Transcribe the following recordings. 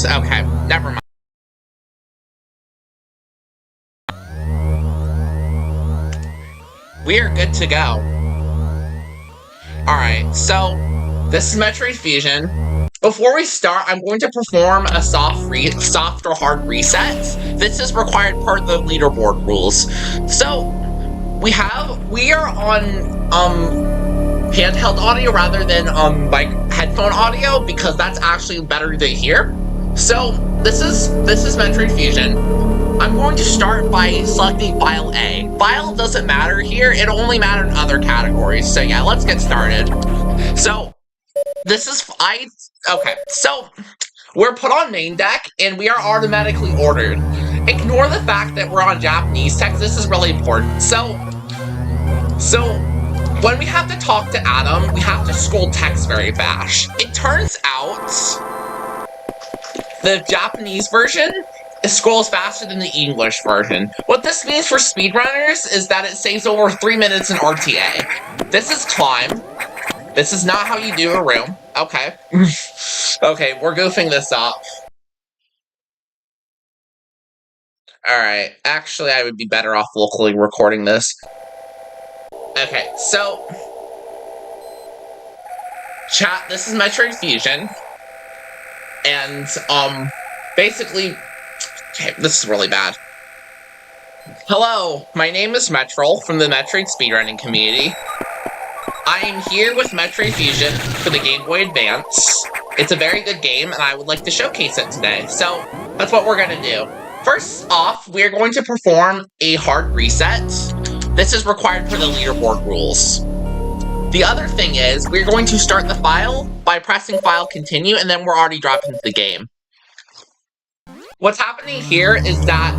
Okay, never mind. We are good to go. Alright, so this is Metroid Fusion. Before we start, I'm going to perform a soft or hard reset. This is required part of the leaderboard rules. So we are on handheld audio rather than like headphone audio because that's actually better to hear. So this is Metroid Fusion. I'm going to start by selecting file A. File doesn't matter here, it only matters in other categories. So yeah, let's get started. So okay, so we're put on main deck and we are automatically ordered. Ignore the fact that we're on Japanese text, this is really important. So when we have to talk to Adam, we have to scroll text very fast. It turns out the Japanese version scrolls faster than the English version. What this means for speedrunners is that it saves over 3 minutes in RTA. This is climb. This is not how you do a room. Okay. Okay, we're goofing this up. Alright, actually I would be better off locally recording this. Okay, so chat, this is Metroid Fusion. And basically, okay, this is really bad. Hello, my name is Metroid from the Metroid speedrunning community. I am here with Metroid Fusion for the Game Boy Advance. It's a very good game, and I would like to showcase it today. So, that's what we're gonna do. First off, we're going to perform a hard reset. This is required for the leaderboard rules. The other thing is, we're going to start the file by pressing File Continue, and then we're already dropped into the game. What's happening here is that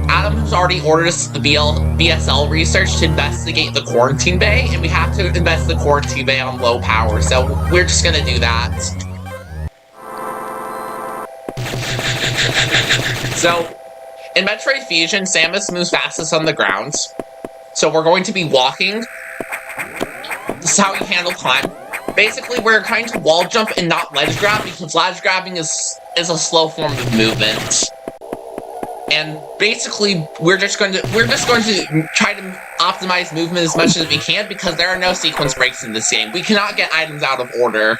Adam has already ordered us the BSL research to investigate the quarantine bay, and we have to invest the quarantine bay on low power, so we're just gonna do that. So, in Metroid Fusion, Samus moves fastest on the ground, so we're going to be walking. This is how you handle climb. Basically, we're trying to wall jump and not ledge grab because ledge grabbing is a slow form of movement. And basically, we're just going to try to optimize movement as much as we can because there are no sequence breaks in this game. We cannot get items out of order.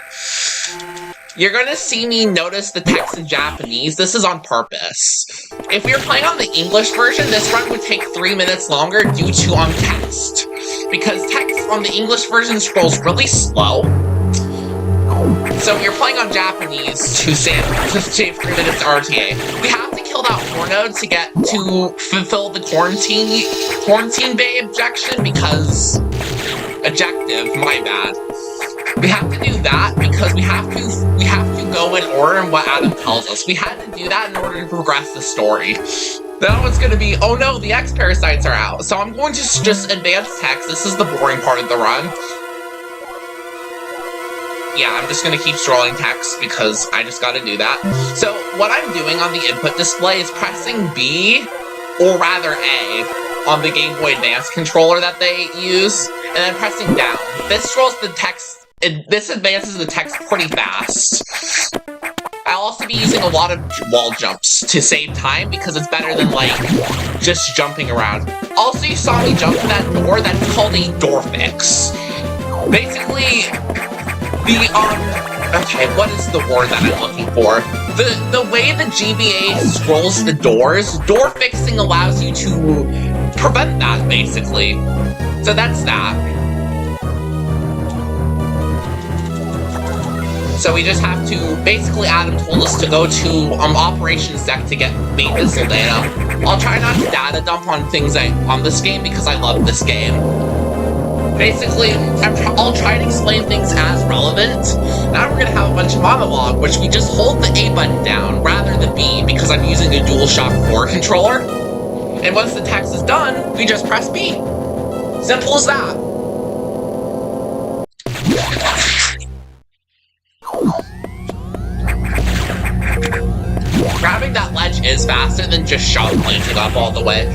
You're going to see me notice the text in Japanese. This is on purpose. If we were playing on the English version, this run would take 3 minutes longer due to text. Because text on the English version scrolls really slow. So you're playing on Japanese to save 3 minutes RTA. We have to kill that 4 node to fulfill the quarantine bay objection because objective, my bad. We have to do that because we have to go in order in what Adam tells us. We had to do that in order to progress the story. Now it's gonna be, oh no, the X parasites are out. So I'm going to just advance text. This is the boring part of the run. Yeah, I'm just gonna keep scrolling text because I just gotta do that. So what I'm doing on the input display is pressing B, or rather A, on the Game Boy Advance controller that they use, and then pressing down. This scrolls the text. This advances the text pretty fast. I'll also be using a lot of wall jumps to save time because it's better than, like, just jumping around. Also, you saw me jump to that door. That's called a door fix. Basically, okay, what is the word that I'm looking for? The way the GBA scrolls the doors, door fixing allows you to prevent that, basically. So that's that. So we just have to, basically Adam told us to go to operations deck to get main missile data. I'll try not to data dump on things on this game because I love this game. Basically, I'll try to explain things as relevant. Now we're gonna have a bunch of monologue, which we just hold the A button down rather than B because I'm using a DualShock 4 controller. And once the text is done, we just press B. Simple as that. Grabbing that ledge is faster than just shot planting up all the way.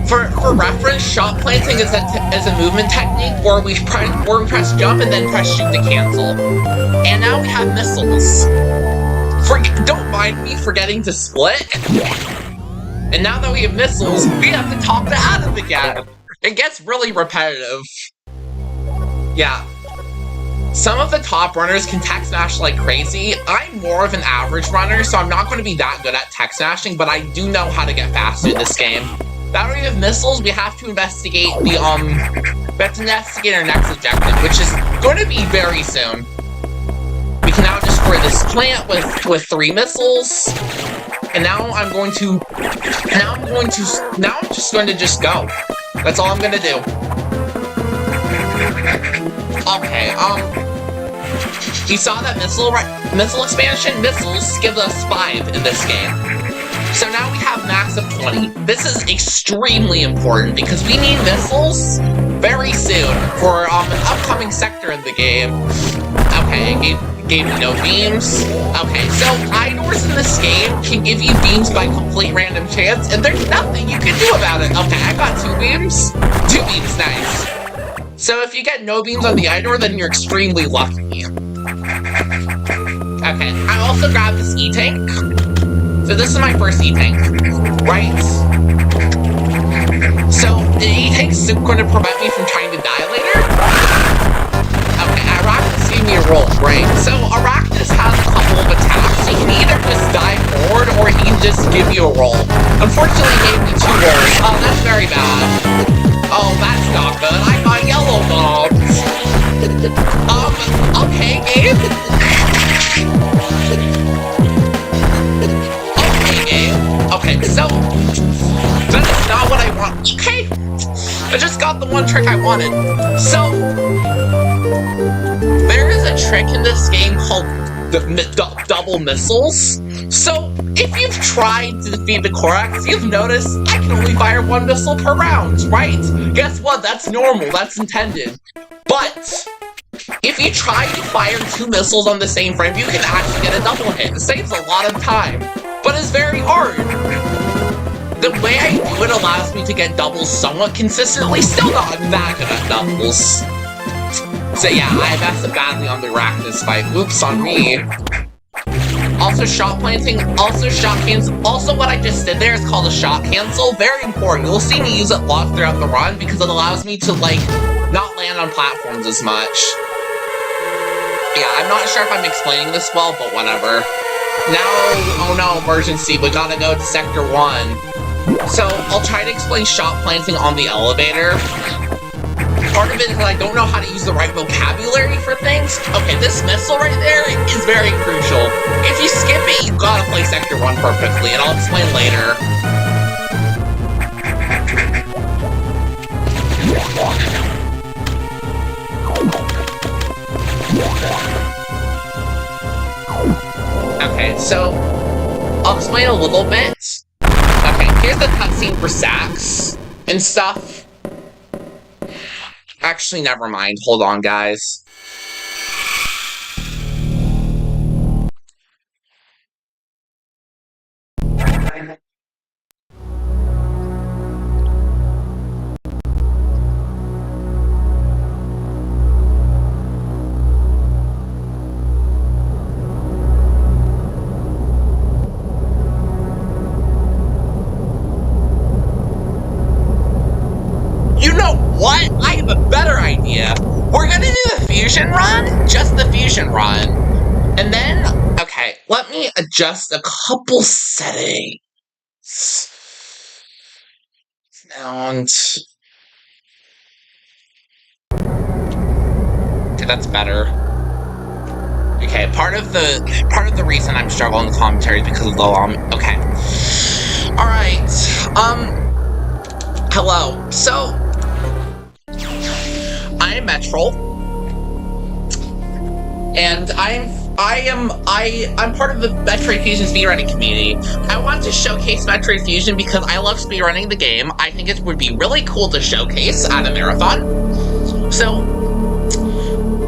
For reference, shot planting is a movement technique where we press jump and then press shoot to cancel. And now we have missiles. Don't mind me forgetting to split. And now that we have missiles, we have to talk to Adam again. It gets really repetitive. Yeah. Some of the top runners can tech smash like crazy. I'm more of an average runner, so I'm not going to be that good at tech smashing, but I do know how to get faster in this game. Now that we have missiles, we have to investigate we have to investigate our next objective, which is going to be very soon. We can now destroy this plant with 3 missiles. And now I'm just going to just go. That's all I'm gonna do. Okay, you saw that missile expansion? Missiles give us 5 in this game. So now we have max of 20. This is extremely important because we need missiles very soon for an upcoming sector in the game. Okay, it gave me no beams. Okay, so idols in this game can give you beams by complete random chance, and there's nothing you can do about it. Okay, I got 2 beams. 2 beams, nice. So if you get no beams on the idol, then you're extremely lucky. Okay, I also grabbed this E-Tank. So this is my first E-Tank, right? So the E-Tank's going to prevent me from trying to die later? Okay, Arachnus gave me a roll, right? So Arachnus has a couple of attacks. He can either just dive forward or he can just give you a roll. Unfortunately, he gave me 2 rolls. Oh, that's very bad. Oh, that's not good. I got yellow bombs. Okay, game. Okay, so that's not what I want. Okay, I just got the one trick I wanted. So there is a trick in this game called double missiles. So if you've tried to defeat the Korax, you've noticed I can only fire 1 missile per round, right? Guess what? That's normal. That's intended. But if you try to fire 2 missiles on the same frame, you can actually get a double hit. It saves a lot of time, but it's very hard. The way I do it allows me to get doubles somewhat consistently, still not that good at doubles. So yeah, I messed up badly on the Arachnus fight. Oops, on me. Also shot planting, also shot cancel. Also what I just did there is called a shot cancel. Very important. You'll see me use it a lot throughout the run because it allows me to, like, not land on platforms as much. Yeah, I'm not sure if I'm explaining this well, but whatever. Now, oh no, emergency, we gotta go to Sector 1. So, I'll try to explain shot planting on the elevator. Part of it is that I don't know how to use the right vocabulary for things. Okay, this missile right there is very crucial. If you skip it, you gotta play Sector 1 perfectly, and I'll explain later. Okay, so I'll explain a little bit. Okay, here's the cutscene for Sax and stuff. Actually, never mind. Hold on, guys. What? I have a better idea. We're gonna do the fusion run, just the fusion run. And then, okay, let me adjust a couple settings. Sound. Okay, that's better. Okay, part of the reason I'm struggling with commentary is because of low okay. Alright. Hello. So I am Metroid, and I'm part of the Metroid Fusion speedrunning community. I want to showcase Metroid Fusion because I love speedrunning the game. I think it would be really cool to showcase at a marathon. So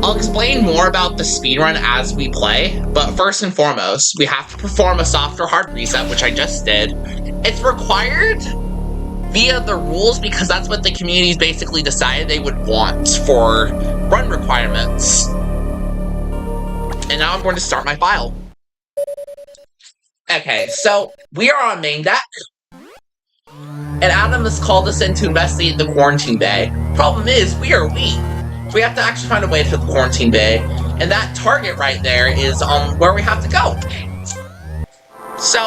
I'll explain more about the speedrun as we play, but first and foremost, we have to perform a soft or hard reset, which I just did. It's required via the rules because that's what the community's basically decided they would want for run requirements. And now I'm going to start my file. Okay, so we are on main deck, and Adam has called us in to investigate the quarantine bay. Problem is, we are weak. So we have to actually find a way to the quarantine bay, and that target right there is where we have to go. So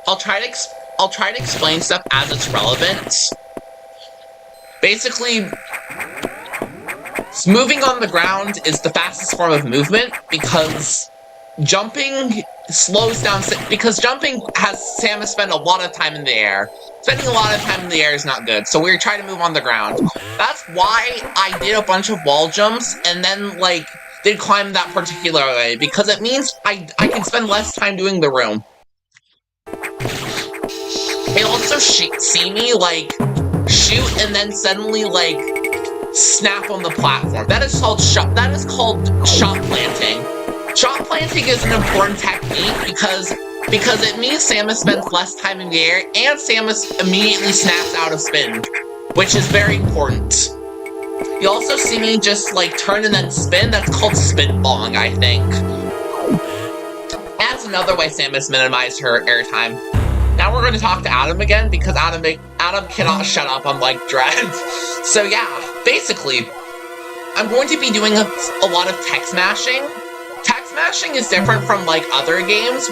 I'll try to explain stuff as it's relevant. Basically, moving on the ground is the fastest form of movement because jumping slows down. Because jumping has Samus spend a lot of time in the air. Spending a lot of time in the air is not good, so we're trying to move on the ground. That's why I did a bunch of wall jumps and then, like, did climb that particular way, because it means I can spend less time doing the room. They also see me, like, shoot and then suddenly, like, snap on the platform. That is called shot planting. Shot planting is an important technique because it means Samus spends less time in the air and Samus immediately snaps out of spin, which is very important. You also see me just, like, turn and then spin. That's called spitballing, I think. That's another way Samus minimized her airtime. Now we're going to talk to Adam again, because Adam cannot shut up, unlike Dread. So yeah, basically, I'm going to be doing a lot of text mashing. Text mashing is different from, like, other games,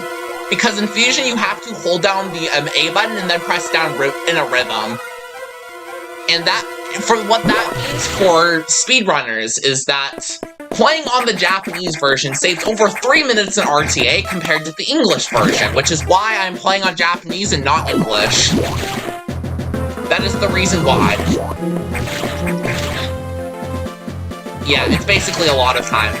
because in Fusion you have to hold down the A button and then press down in a rhythm. And what that means for speedrunners is that playing on the Japanese version saves over 3 minutes in RTA compared to the English version, which is why I'm playing on Japanese and not English. That is the reason why. Yeah, it's basically a lot of time.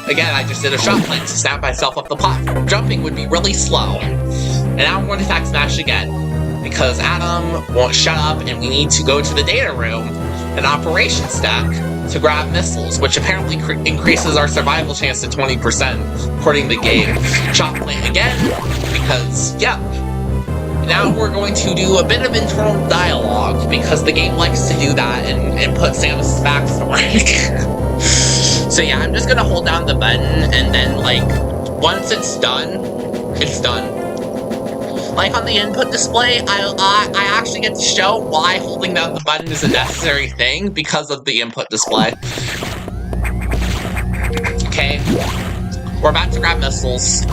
Again, I just did a shot plant to snap myself up the platform. Jumping would be really slow. And now I'm going to text smash again, because Adam won't shut up and we need to go to the data room and operations deck to grab missiles, which apparently increases our survival chance to 20%, according to the game. Shot plant again, because, yeah. Now we're going to do a bit of internal dialogue, because the game likes to do that and put Samus' backstory. So yeah, I'm just gonna hold down the button, and then, like, once it's done, it's done. Like, on the input display, I actually get to show why holding down the button is a necessary thing, because of the input display. Okay, we're about to grab missiles.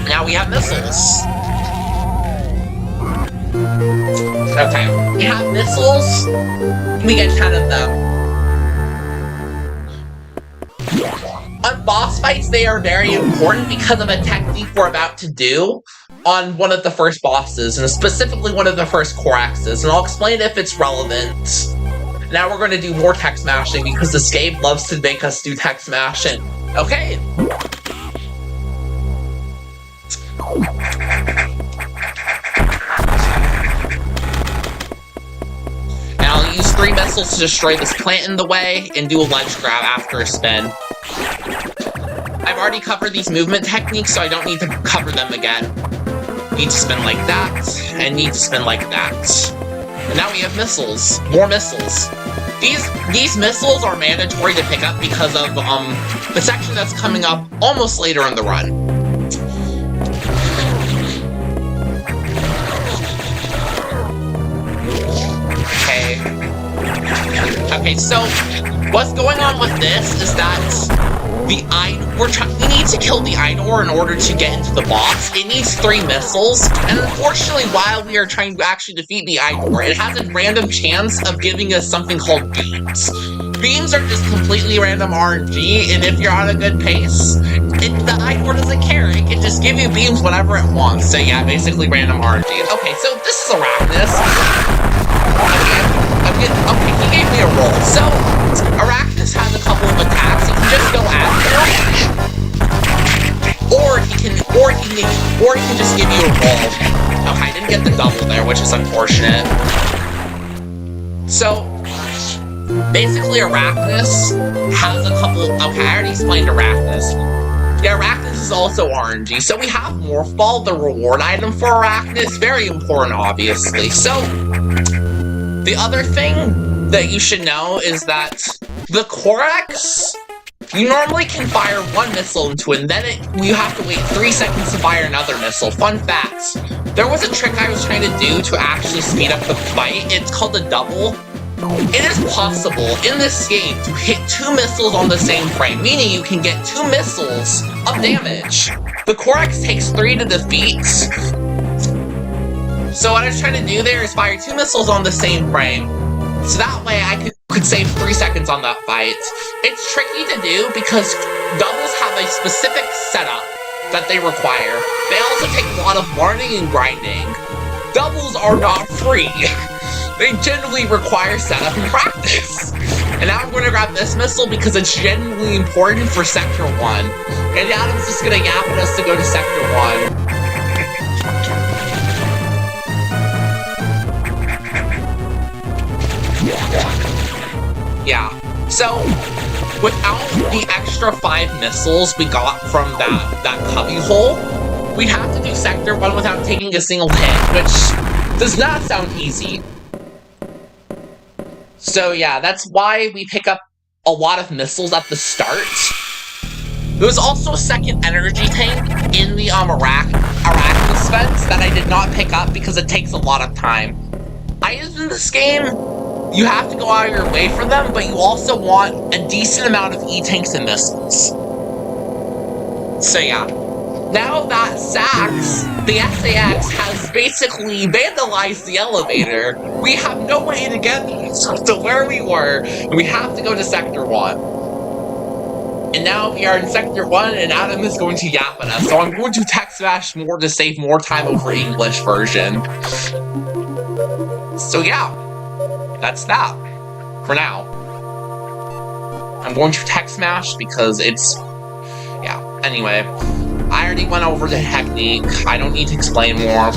Now we have missiles. Okay, we have missiles. We get 10 of them. On boss fights, they are very important because of a technique we're about to do on one of the first bosses, and specifically one of the first Koraxes, and I'll explain if it's relevant. Now we're going to do more text mashing because this game loves to make us do text mashing. Okay. And I'll use 3 missiles to destroy this plant in the way and do a ledge grab after a spin. I've already covered these movement techniques, so I don't need to cover them again. Need to spin like that, and need to spin like that. And now we have missiles. More missiles. These missiles are mandatory to pick up because of the section that's coming up almost later in the run. Okay, so what's going on with this is that we need to kill the Idor in order to get into the boss. It needs 3 missiles, and unfortunately, while we are trying to actually defeat the Idor, it has a random chance of giving us something called beams. Beams are just completely random RNG, and if you're on a good pace, the Idor doesn't care. It can just give you beams whenever it wants. So yeah, basically random RNG. Okay, so this is Arachnus. Okay, he gave me a roll. So, Arachnus has a couple of attacks. He can just go after him, or he can just give you a roll. Okay, I didn't get the double there, which is unfortunate. So, basically, Arachnus has a couple. Okay, I already explained Arachnus. Yeah, Arachnus is also RNG. So we have Morph Ball, the reward item for Arachnus. Very important, obviously. So. The other thing that you should know is that the Korax, you normally can fire one missile into it, and then you have to wait 3 seconds to fire another missile. Fun fact, there was a trick I was trying to do to actually speed up the fight. It's called a double. It is possible in this game to hit 2 missiles on the same frame, meaning you can get 2 missiles of damage. The Korax takes 3 to defeat. So what I was trying to do there is fire 2 missiles on the same frame. So that way I could save 3 seconds on that fight. It's tricky to do because doubles have a specific setup that they require. They also take a lot of learning and grinding. Doubles are not free. They generally require setup and practice. And now I'm going to grab this missile because it's genuinely important for Sector 1. And Adam's just going to yap at us to go to Sector 1. Yeah, so without the extra 5 missiles we got from that cubby hole, we'd have to do Sector 1 without taking a single hit, which does not sound easy. So yeah, that's why we pick up a lot of missiles at the start. There was also a second energy tank in the Arachnis fence that I did not pick up because it takes a lot of time. Items in this game, you have to go out of your way for them, but you also want a decent amount of E-tanks and missiles. So yeah. Now that the SAX has basically vandalized the elevator, we have no way to get to where we were, and we have to go to Sector 1. And now we are in Sector 1, and Adam is going to yap at us, so I'm going to text smash more to save more time over English version. So yeah, that's that, for now. I'm going to text smash because it's, yeah, anyway. I already went over the technique. I don't need to explain more.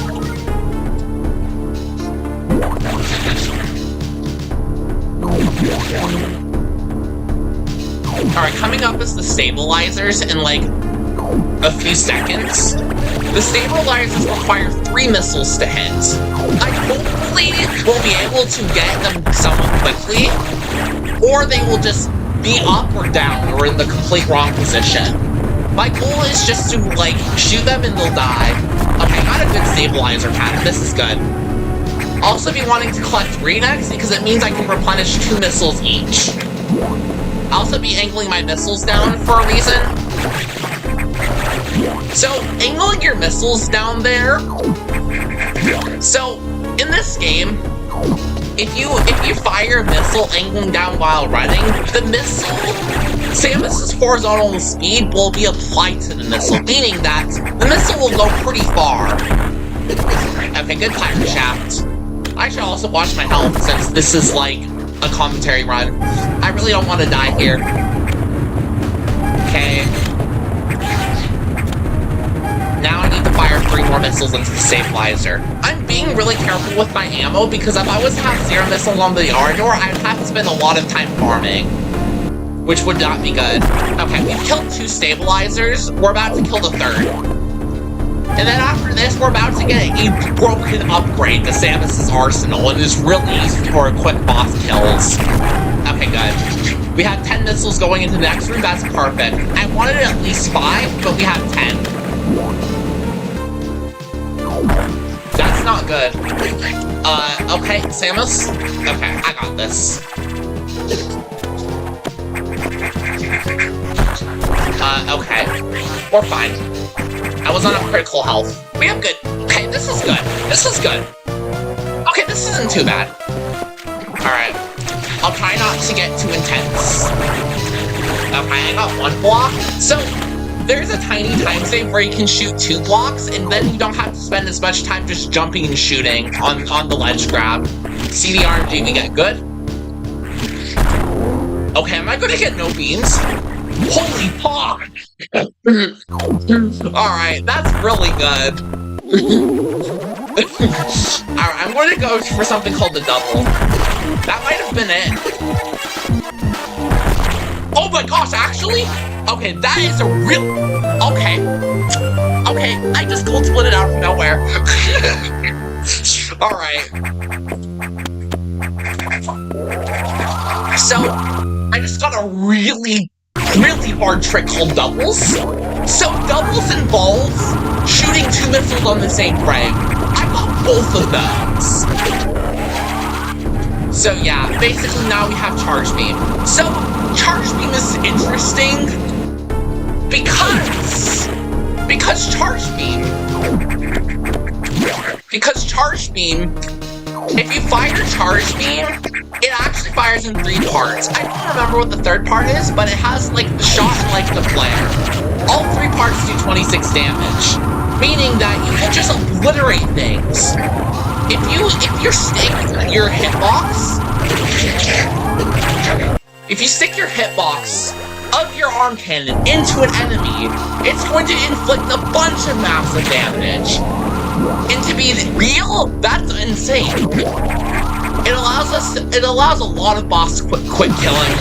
Alright, coming up is the stabilizers in like a few seconds. The stabilizers require 3 missiles to hit. I hopefully will be able to get them somewhat quickly, or they will just be up or down or in the complete wrong position. My goal is just to, like, shoot them and they'll die. Okay, I got a good stabilizer pattern. This is good. I'll also be wanting to collect green X because it means I can replenish 2 missiles each. I'll also be angling my missiles down for a reason. So, angling your missiles down there... So, in this game, if you fire a missile angling down while running, the missile... Samus's horizontal speed will be applied to the missile, meaning that the missile will go pretty far. Okay, good pirate shaft. I should also watch my health since this is like a commentary run. I really don't want to die here. Okay. Now I need to fire 3 more missiles into the stabilizer. I'm being really careful with my ammo because if I was to have 0 missiles on the R door, I'd have to spend a lot of time farming, which would not be good. Okay, we've killed 2 stabilizers. We're about to kill the 3rd. And then after this, we're about to get a broken upgrade to Samus's arsenal, and it's really easy for quick boss kills. Okay, good. We have 10 missiles going into the next room. That's perfect. I wanted at least 5, but we have 10. That's not good. Okay, Samus? Okay, I got this. Okay. We're fine. I was on a critical health. We have good. Okay, this is good. This is good. Okay, this isn't too bad. Alright. I'll try not to get too intense. Okay, I got 1 block. So, there's a tiny time save where you can shoot 2 blocks, and then you don't have to spend as much time just jumping and shooting on the ledge grab. See the RNG we get? Good? Okay, am I gonna get no beams? Holy fuck! Alright, that's really good. Alright, I'm going to go for something called the double. That might have been it. Oh my gosh, actually? Okay, that is a real... Okay. Okay, I just cold split it out of nowhere. Alright. So, I just got a really hard trick called doubles. So, doubles involves shooting 2 missiles on the same frame. I got both of those. So yeah, basically now we have Charge Beam. So, Charge Beam is interesting because Charge Beam, if you fire Charge Beam, it actually fires in 3 parts. I don't remember what the 3rd part is, but it has like the shot and like the flare. All 3 parts do 26 damage, meaning that you can just obliterate things. If you stick your hitbox of your arm cannon into an enemy, it's going to inflict a bunch of massive damage. And to be real, that's insane. It allows a lot of boss quick killing.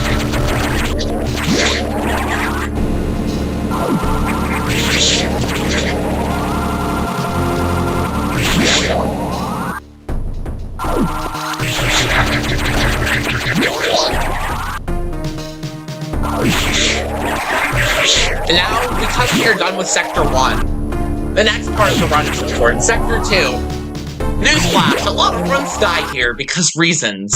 And now, because we are done with Sector 1, the next part of the run is important. Sector 2. Newsflash, a lot of runs die here because reasons.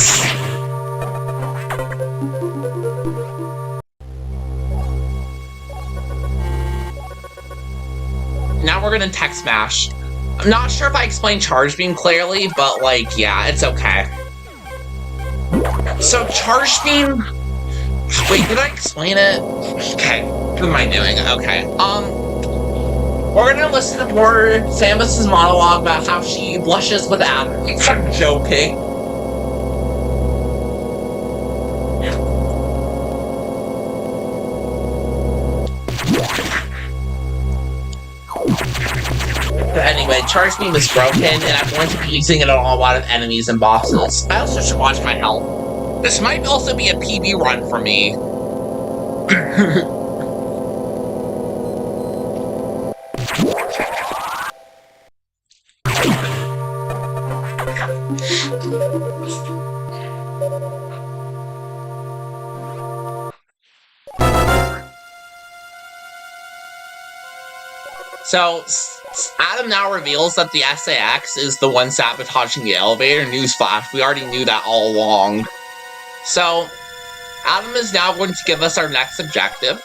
Now we're gonna tech smash. I'm not sure if I explained Charge Beam clearly, but like, yeah, it's okay. So Charge Beam... Wait, did I explain it? Okay, what am I doing? Okay, we're gonna listen to more Samus's monologue about how she blushes with Adam. I'm joking. But anyway, Charge Beam is broken, and I'm going to be using it on a lot of enemies and bosses. I also should watch my health. This might also be a PB run for me. So, Adam now reveals that the SAX is the one sabotaging the elevator. Newsflash, we already knew that all along. So, Adam is now going to give us our next objective.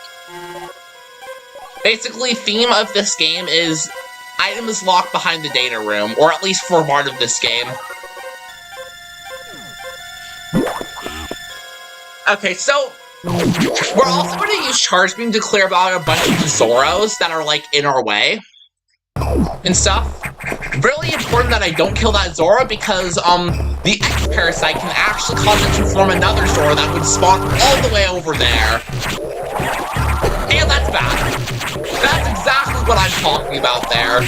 Basically, theme of this game is item is locked behind the data room, or at least for part of this game. Okay, so we're also going to use Charge Beam to clear out a bunch of Zoros that are, like, in our way and stuff. Really important that I don't kill that Zora because, the X-Parasite can actually cause it to form another Zora that would spawn all the way over there. And that's bad. That's exactly what I'm talking about there.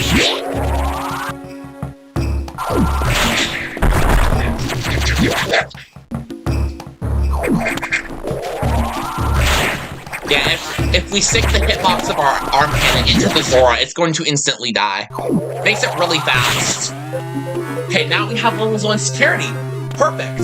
Yeah, if we stick the hitbox of our arm cannon into the Zora, it's going to instantly die. Makes it really fast. Okay, now we have level 1 security. Perfect.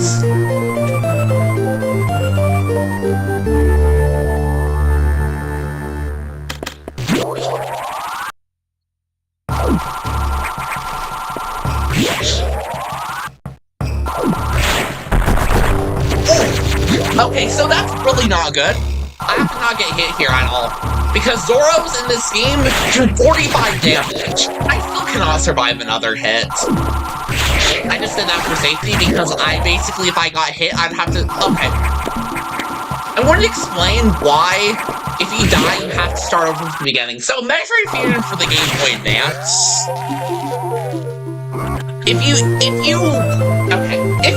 Okay, so that's really not good. I have to not get hit here at all. Because Zoros in this game do 45 damage. I still cannot survive another hit. I just did that for safety because if I got hit, I'd have to... Okay. I want to explain why, if you die, you have to start over from the beginning. So, Metroid Fusion for the Game Boy Advance. If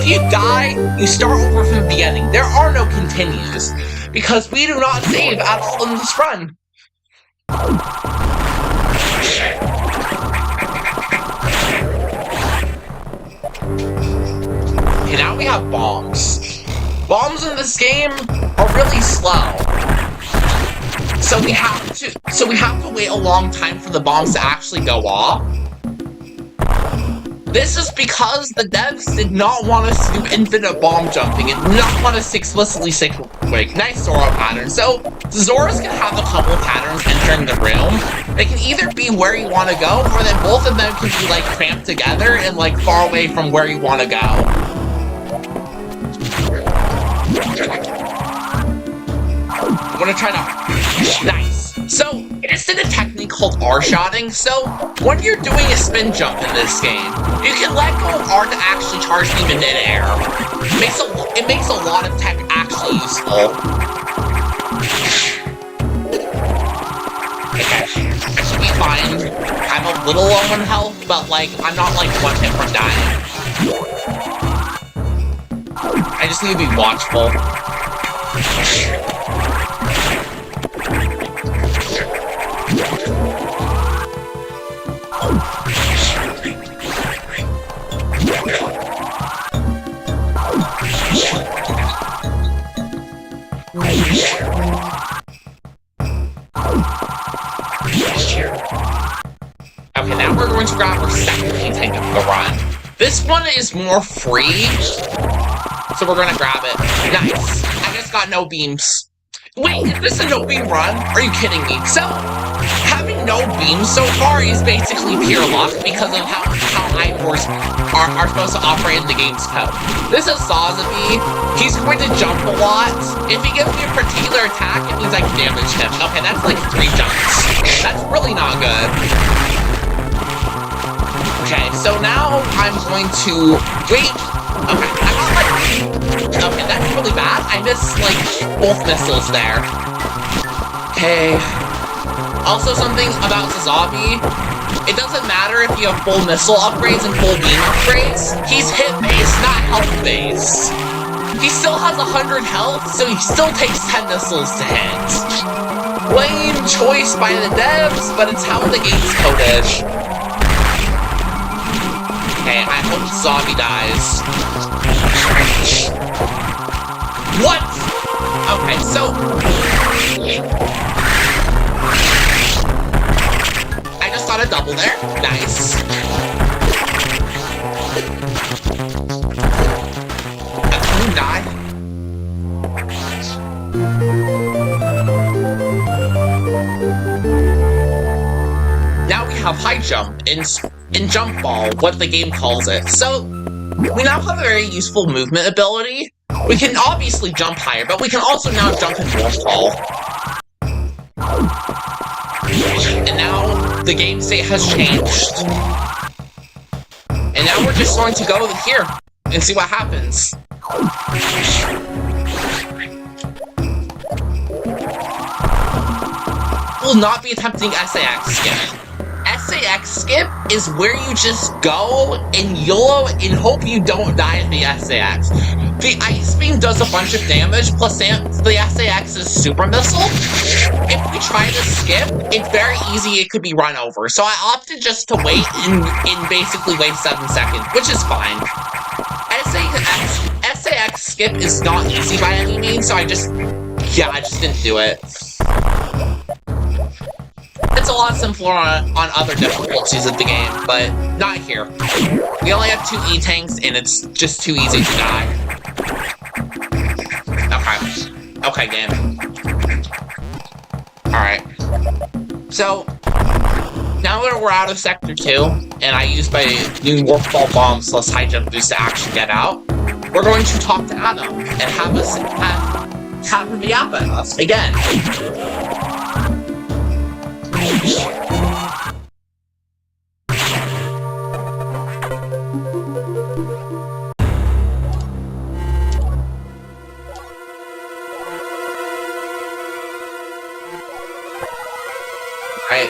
you die, you start over from the beginning. There are no continues, because we do not save at all in this run. Okay, now we have bombs. Bombs in this game are really slow. So we have to wait a long time for the bombs to actually go off. This is because the devs did not want us to do infinite bomb jumping and did not want us to explicitly say quick. Nice Zora pattern. So Zoras can have a couple patterns entering the room. They can either be where you want to go, or then both of them can be like cramped together and like far away from where you want to go. I'm gonna try to... Nice. So, it is in a technique called R-shotting. So, when you're doing a spin jump in this game, you can let go of R to actually charge beam in mid-air. It makes a lot of tech actually useful. Okay, I should be fine. I'm a little low on health, but like, I'm not like one hit from dying. I just need to be watchful. Okay, now we're going to grab our second tank of the run. This one is more free, so we're gonna grab it. Nice. I just got no beams. Wait, is this a no beam run? Are you kidding me? So, having no beams so far is basically pure luck because of how Ivors are supposed to operate in the game's code. This is Sazabi. He's going to jump a lot. If he gives me a particular attack, it means I can damage him. Okay, that's like 3 jumps. That's really not good. Okay, so now I'm going to... Wait! Okay, I got like... Okay, that's really bad. I missed, like, both missiles there. Okay. Also, something about Sazabi. It doesn't matter if you have full missile upgrades and full beam upgrades. He's hit-based, not health-based. He still has 100 health, so he still takes 10 missiles to hit. Lame choice by the devs, but it's how the game's coded. Okay, I hope Zombie dies. What? Okay, so... I just got a double there. Nice. Can you die? Now we have high jump in jump ball, what the game calls it. So, we now have a very useful movement ability. We can obviously jump higher, but we can also now jump in warp ball. And now the game state has changed. And now we're just going to go here and see what happens. We'll not be attempting SAX skip. SAX skip is where you just go and YOLO and hope you don't die at the SAX. The Ice Beam does a bunch of damage, plus the SAX is super missile. If we try to skip, it's very easy it could be run over. So I opted just to wait and basically wait 7 seconds, which is fine. SAX skip is not easy by any means, so I just didn't do it. It's a lot simpler on other difficulties of the game, but not here. We only have 2 E-tanks, and it's just too easy to die. Okay, game. Alright. So, now that we're out of Sector 2, and I used my new warp ball bombs plus high jump boost to actually get out, we're going to talk to Adam, and have him yap at us again. Right,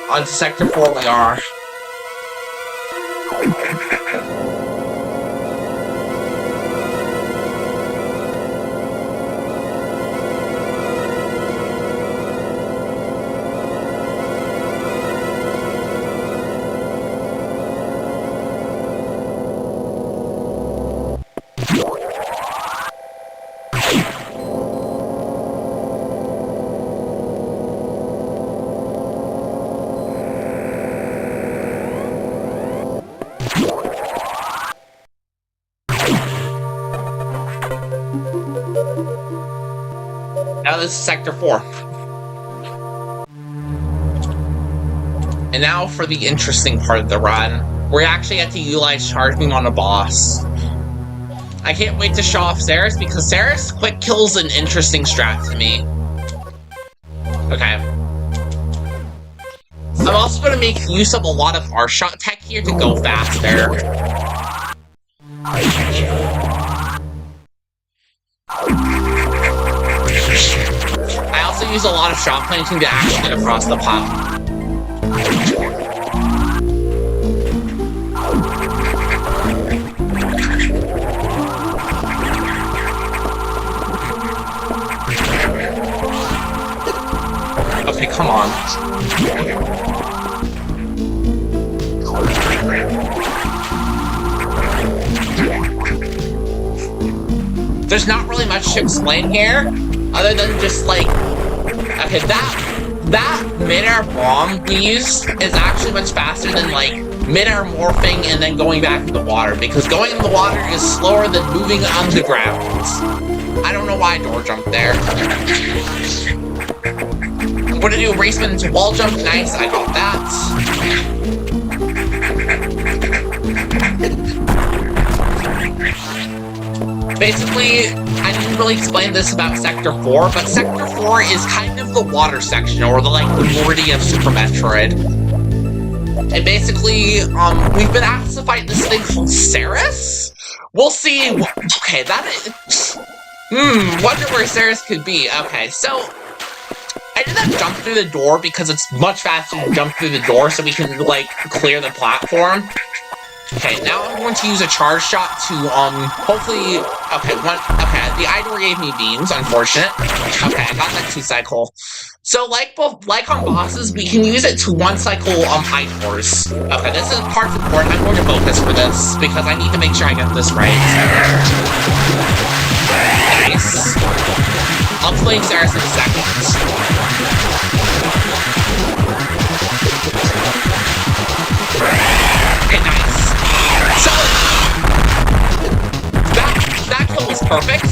on to Sector 4 we are. Now this is Sector 4. And now for the interesting part of the run. We actually have to utilize charging on a boss. I can't wait to show off Ceres because Ceres quick kills an interesting strat to me. Okay. I'm also going to make use of a lot of R-shot tech here to go faster. I also use a lot of shot planting to actually get across the pop. Okay, come on. There's not really much to explain here, other than just like, okay, that mid-air bomb we used is actually much faster than like mid-air morphing and then going back in the water, because going in the water is slower than moving on the ground. I don't know why I door jumped there. I'm gonna do a raceman into wall jump. Nice, I got that. Basically, I didn't really explain this about Sector 4, but Sector 4 is kind of the water section, or the Morty of Super Metroid. And basically, we've been asked to fight this thing called Ceres? We'll see. Okay, that is... wonder where Ceres could be. Okay, so... I did that jump through the door because it's much faster to jump through the door so we can, like, clear the platform. Okay, now I'm going to use a charge shot to, hopefully... Okay, the eye door gave me beams, unfortunate. Okay, I got that 2-cycle. So, like on bosses, we can use it to 1-cycle, eye doors. Okay, this is part important. I'm going to focus for this, because I need to make sure I get this right. Nice. I'll explain Ceres in a second. Okay, nice. So, that kill was perfect.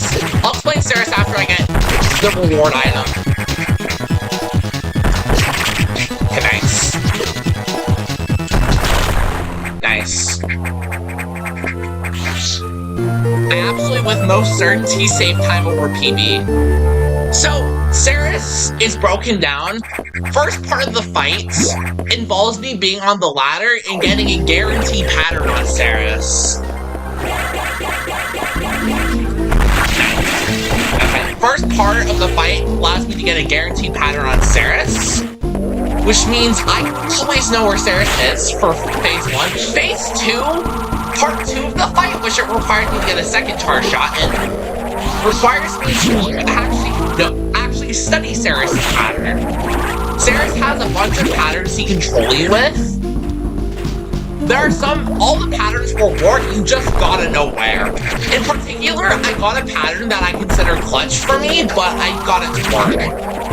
I'll explain Ceres after I get the reward item. Okay, nice. Nice. I absolutely, with most certainty, save time over PB. So, Ceres is broken down. First part of the fight involves me being on the ladder and getting a guaranteed pattern on Ceres. Okay, first part of the fight allows me to get a guaranteed pattern on Ceres, which means I always know where Ceres is for Phase 1. Phase 2, Part 2 of the fight, which it required me to get a second charge shot, and requires me to actually study Ceres' pattern. Ceres has a bunch of patterns he can troll you with. There are all the patterns will work, you just gotta know where. In particular, I got a pattern that I consider clutch for me, but I got it to work.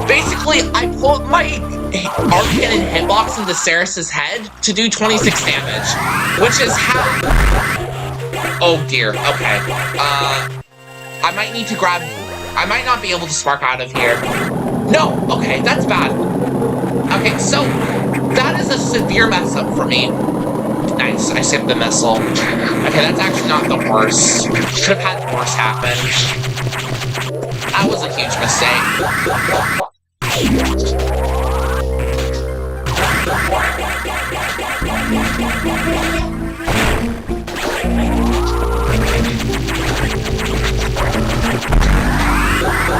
Basically, I put my arc cannon hitbox into Ceres' head to do 26 damage, which is how... Oh dear, okay. I might need to grab... I might not be able to spark out of here. No! Okay, that's bad. Okay, so... That is a severe mess up for me. Nice, I saved the missile. Okay, that's actually not the worst. Should have had worse happen. That was a huge mistake.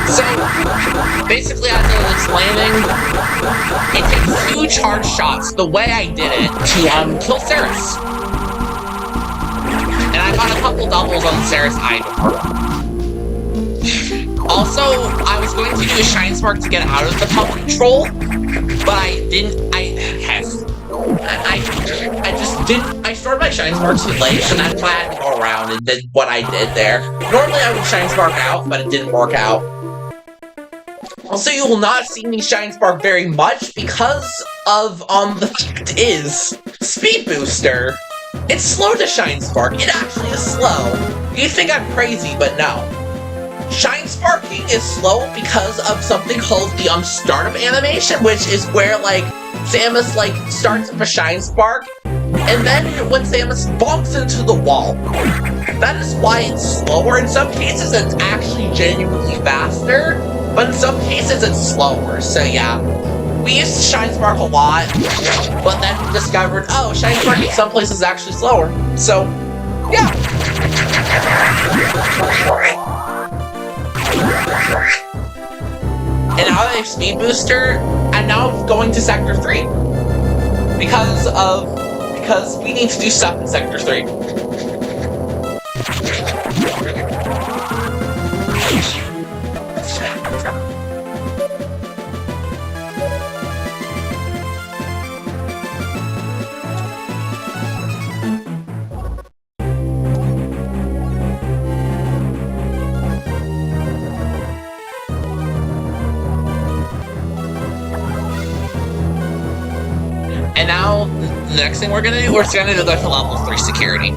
So, basically, as I was explaining, it takes 2 charge shots the way I did it to kill Ceres. And I got a couple doubles on Ceres' eye door. Also, I was going to do a Shine Spark to get out of the pump control, but I didn't. I just didn't. I started my Shine Spark too late, and that's why I had to go around and did what I did there. Normally, I would Shine Spark out, but it didn't work out. Also, you will not see me Shine Spark very much because of, the fact is, Speed Booster. It's slow to Shine Spark. It actually is slow. You think I'm crazy, but no. Shine Sparking is slow because of something called the startup animation, which is where like Samus like starts up a Shine Spark, and then when Samus bumps into the wall, that is why it's slower. In some cases, it's actually genuinely faster, but in some cases, it's slower. So yeah, we used Shine Spark a lot, but then we discovered, oh, Shine Spark in some places is actually slower. So yeah. And now that I have Speed Booster, I'm now going to Sector 3. Because we need to do stuff in Sector 3. And now, the next thing we're gonna do, the level 3 security. In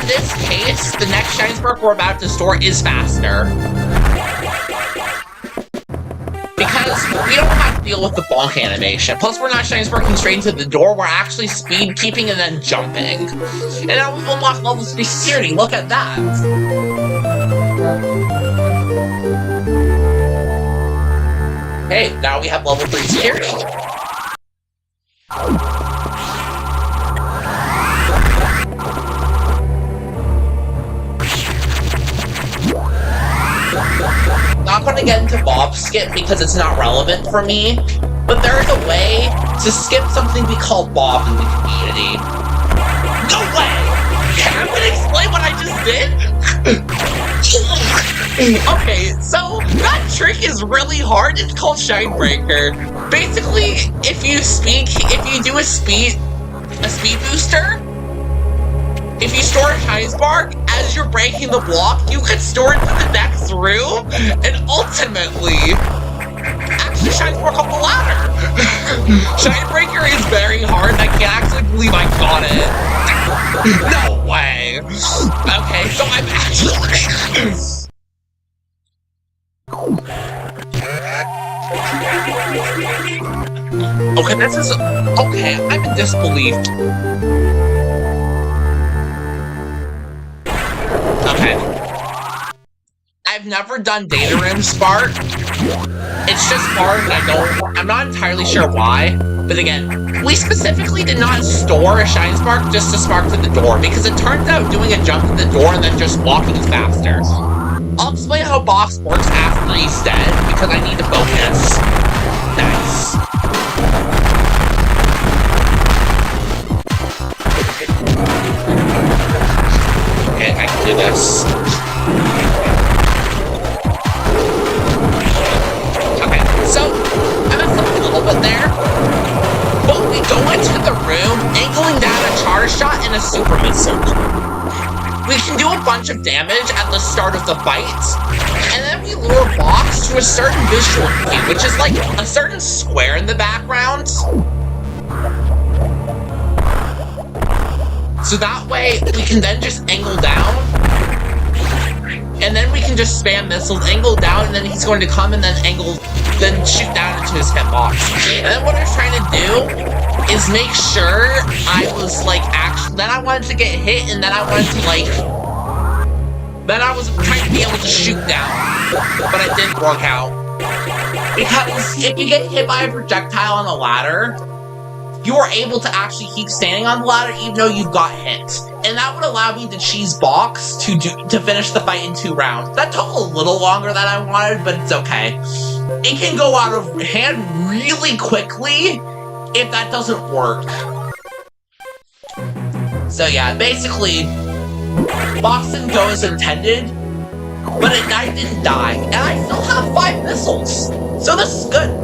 this case, the next Shine Spark we're about to store is faster. Because we don't have to deal with the bonk animation. Plus, we're not Shine Sparking straight into the door, we're actually speed keeping and then jumping. And now we've unlocked level 3 security, look at that! Hey, now we have level 3 security. Not going to get into Bob Skip because it's not relevant for me, but there is a way to skip something we call Bob in the community. No way! I'm going to explain what I just did? Okay, so that trick is really hard. It's called Shine Breaker. Basically, if you do a speed booster, if you store a Shine Spark, as you're breaking the block, you could store it to the next room, and ultimately, actually Shine Spark up the ladder! Shine Breaker is very hard, and I can't actually believe I got it. No way! Okay, so I'm actually... Okay, this is... Okay, I'm in disbelief. Okay. I've never done Data Room Spark. It's just hard and I'm not entirely sure why. But again, we specifically did not store a Shine Spark just to spark to the door, because it turns out doing a jump to the door and then just walking is faster. I'll explain how box works after he's dead, because I need to focus. Nice. Okay, I can do this. Okay, so I messed up a little bit there. But we go into the room, angling down a charge shot and a super missile. We can do a bunch of damage at the start of the fight, and then we lure Box to a certain visual cue, which is like a certain square in the background. So that way, we can then just angle down, and then we can just spam missiles, angle down, and then he's going to come and then shoot down into his hitbox. And then what I was trying to do is make sure I was like then I wanted to get hit, and then I wanted to then I was trying to be able to shoot down, but it didn't work out. Because if you get hit by a projectile on the ladder, you are able to actually keep standing on the ladder even though you got hit. And that would allow me to cheese Box to finish the fight in 2 rounds. That took a little longer than I wanted, but it's okay. It can go out of hand really quickly if that doesn't work. So yeah, basically, Box didn't go as intended, but I didn't die. And I still have 5 missiles. So this is good.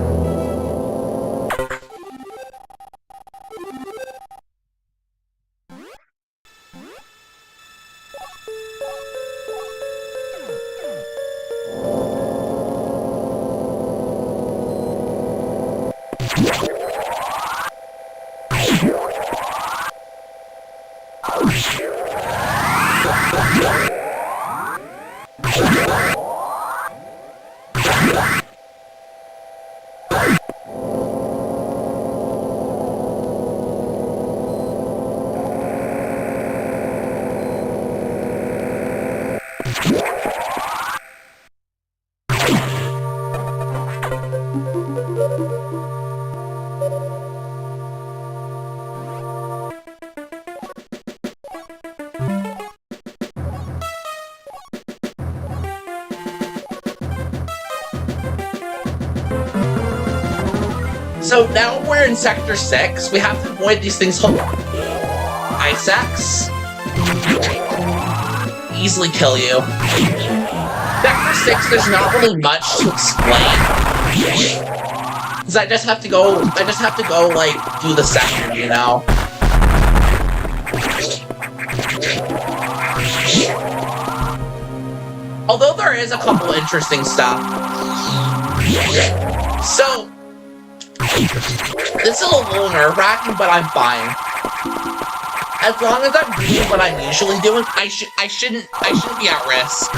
So now we're in Sector 6. We have to avoid these things. Hold on. Ice Axe. Easily kill you. Sector 6, there's not really much to explain. Because I just have to go, like, do the sector, you know? Although there is a couple interesting stuff. So, this is a little nerve-wracking, but I'm fine. As long as I'm doing what I'm usually doing, I shouldn't be at risk.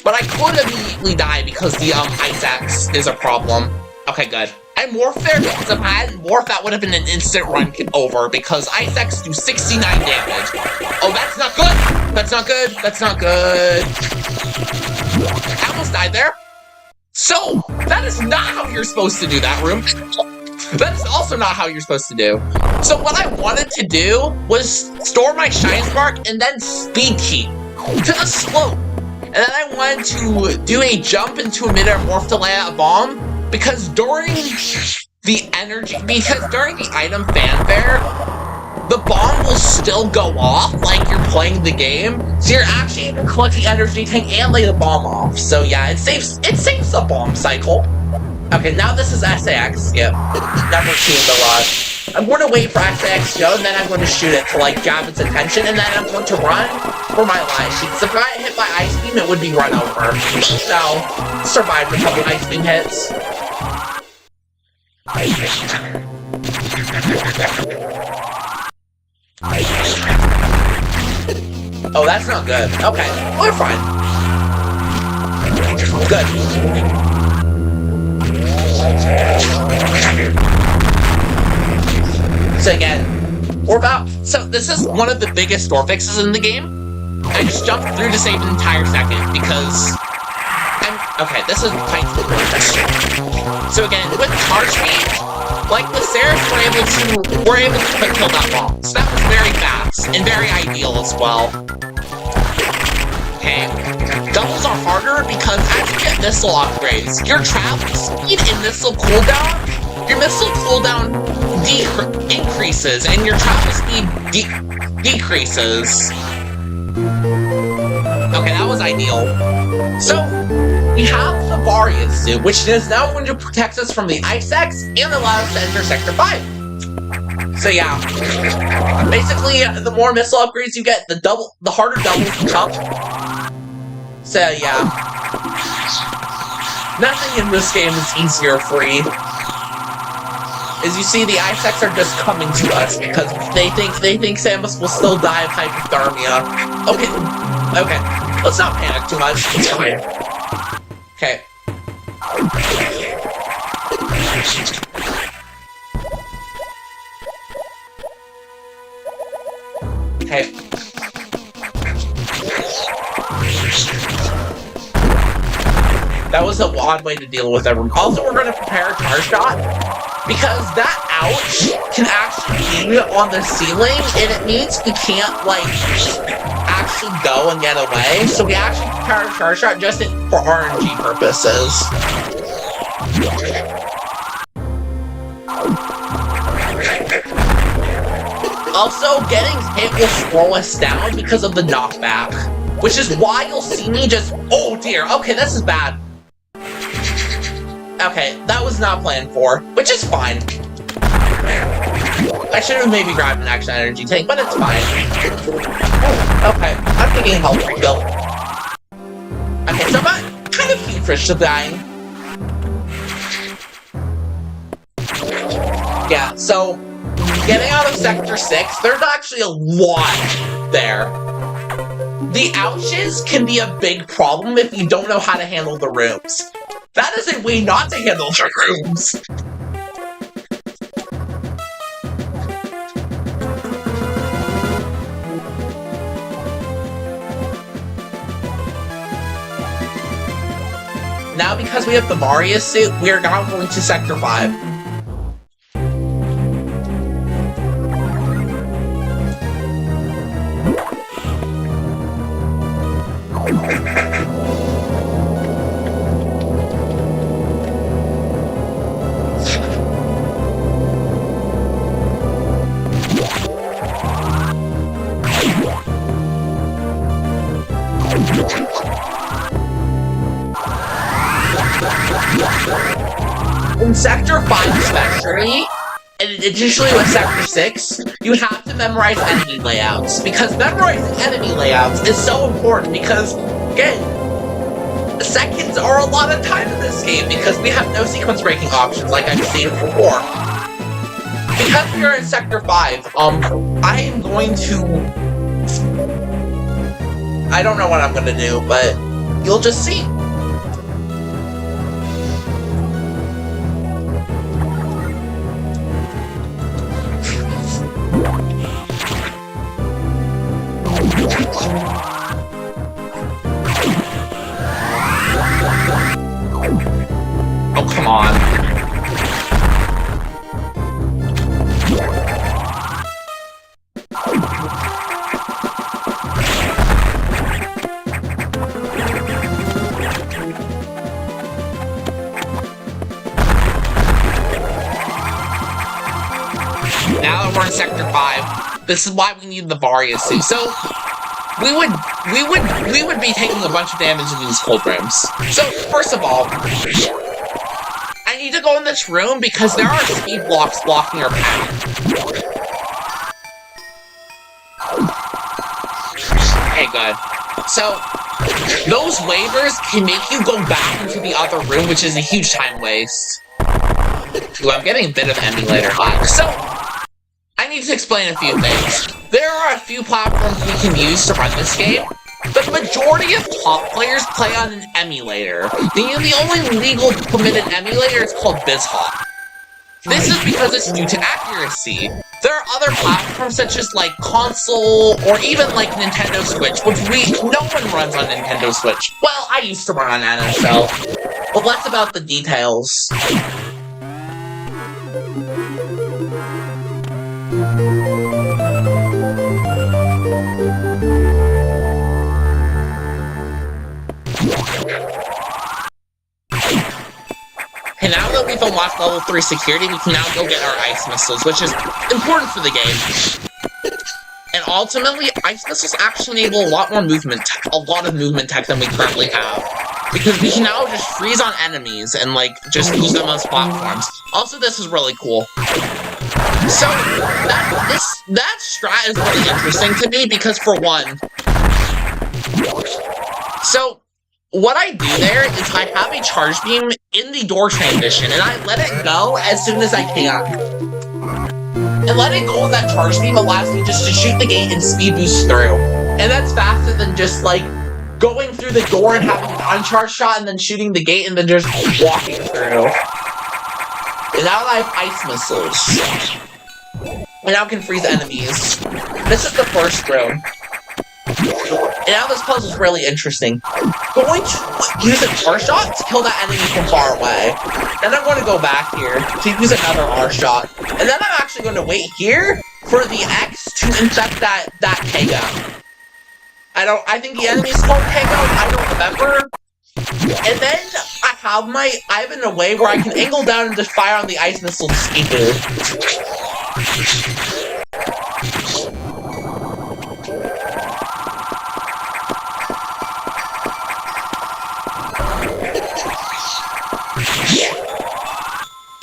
But I could immediately die because the Ice Axe is a problem. Okay, good. I morphed there because if I hadn't morphed, that would have been an instant run over because Ice Axe do 69 damage. Oh, that's not good! That's not good! That's not good! I almost died there. So, that is not how you're supposed to do that room. That is also not how you're supposed to do. So what I wanted to do was store my Shine Spark and then speed keep to the slope. And then I wanted to do a jump into a mid-air morph to land a bomb because during the item fanfare, the bomb will still go off like you're playing the game. So you're actually able to collect the energy tank and lay the bomb off. So yeah, it saves the bomb cycle. Okay, now this is SAX skip. Never seen the rush. I'm going to wait for SAX go, and then I'm going to shoot it to like grab its attention, and then I'm going to run for my life sheet. So if I hit my ice beam, it would be run over. So, survived a couple ice beam hits. Oh, that's not good. Okay, we're fine. Good. So again, we're about... So this is one of the biggest door fixes in the game. I just jumped through to save an entire second because... Okay, this is quite different. So again, with charge speed, like the Seraphs were able to quick kill that bomb. So that was very fast and very ideal as well. Okay, doubles are harder because as you get missile upgrades, your travel speed and missile cooldown, increases and your travel speed decreases. Okay, that was ideal. So, we have the Varian suit, which is now going to protect us from the Ice Axe and allow us to enter Sector 5. So yeah, basically, the more missile upgrades you get, the harder doubles become. So yeah, nothing in this game is easier or free. As you see, the Ice Axe are just coming to us because they think Samus will still die of hypothermia. Okay, let's not panic too much. It's fine. Okay. Okay. That was a odd way to deal with everyone. Also, we're going to prepare a charge shot because that ouch can actually be on the ceiling, and it means we can't, like, actually go and get away. So we actually prepare a charge shot just for RNG purposes. Also, getting hit will slow us down because of the knockback, which is why you'll see me just... Oh dear, okay, this is bad. Okay, that was not planned for, which is fine. I should have maybe grabbed an extra energy tank, but it's fine. Okay, I'm taking a health refill. Okay, so I'm kind of feverish to dying. Yeah, so getting out of Sector 6, there's actually a lot there. The ouches can be a big problem if you don't know how to handle the rooms. That is a way not to handle the rooms. Now, because we have the Mario suit, we are now going to Sector 5. In Sector 5 especially, and additionally with Sector 6, you have to memorize enemy layouts, because memorizing enemy layouts is so important because, again, seconds are a lot of time in this game because we have no sequence breaking options like I've stated before. Because we are in Sector 5, I am going to... I don't know what I'm gonna do, but you'll just see. Oh, come on. Now that we're in Sector 5, this is why we need the Varia suit. So, we would be taking a bunch of damage in these cold rooms. So, first of all, I need to go in this room because there are speed blocks blocking our path. Okay, good. So, those waivers can make you go back into the other room, which is a huge time waste. Ooh, I'm getting a bit of emulator lag. So, I need to explain a few things. There are a few platforms we can use to run this game. The majority of top players play on an emulator. The only legal permitted emulator is called BizHop. This is because it's due to accuracy. There are other platforms such as like console or even like Nintendo Switch, which no one runs on Nintendo Switch. Well, I used to run on NSL, but less about the details. And now that we've unlocked level 3 security, we can now go get our ice missiles, which is important for the game. And ultimately, ice missiles actually enable a lot of movement tech than we currently have. Because we can now just freeze on enemies and like just use them as platforms. Also, this is really cool. So that strat is really interesting to me because for one, so what I do there is I have a charge beam in the door transition and I let it go as soon as I can. And letting go of that charge beam allows me just to shoot the gate and speed boost through. And that's faster than just like going through the door and having an uncharged shot and then shooting the gate and then just walking through. And now I have ice missiles. And now I can freeze enemies. This is the first room. And now this puzzle's really interesting. Going to use an R-shot to kill that enemy from far away. Then I'm going to go back here to use another R-shot. And then I'm actually going to wait here for the X to infect that K-Gun. I think the enemy's called K-Gun, I don't remember. And then I have in a way where I can angle down and just fire on the ice missile to escape it.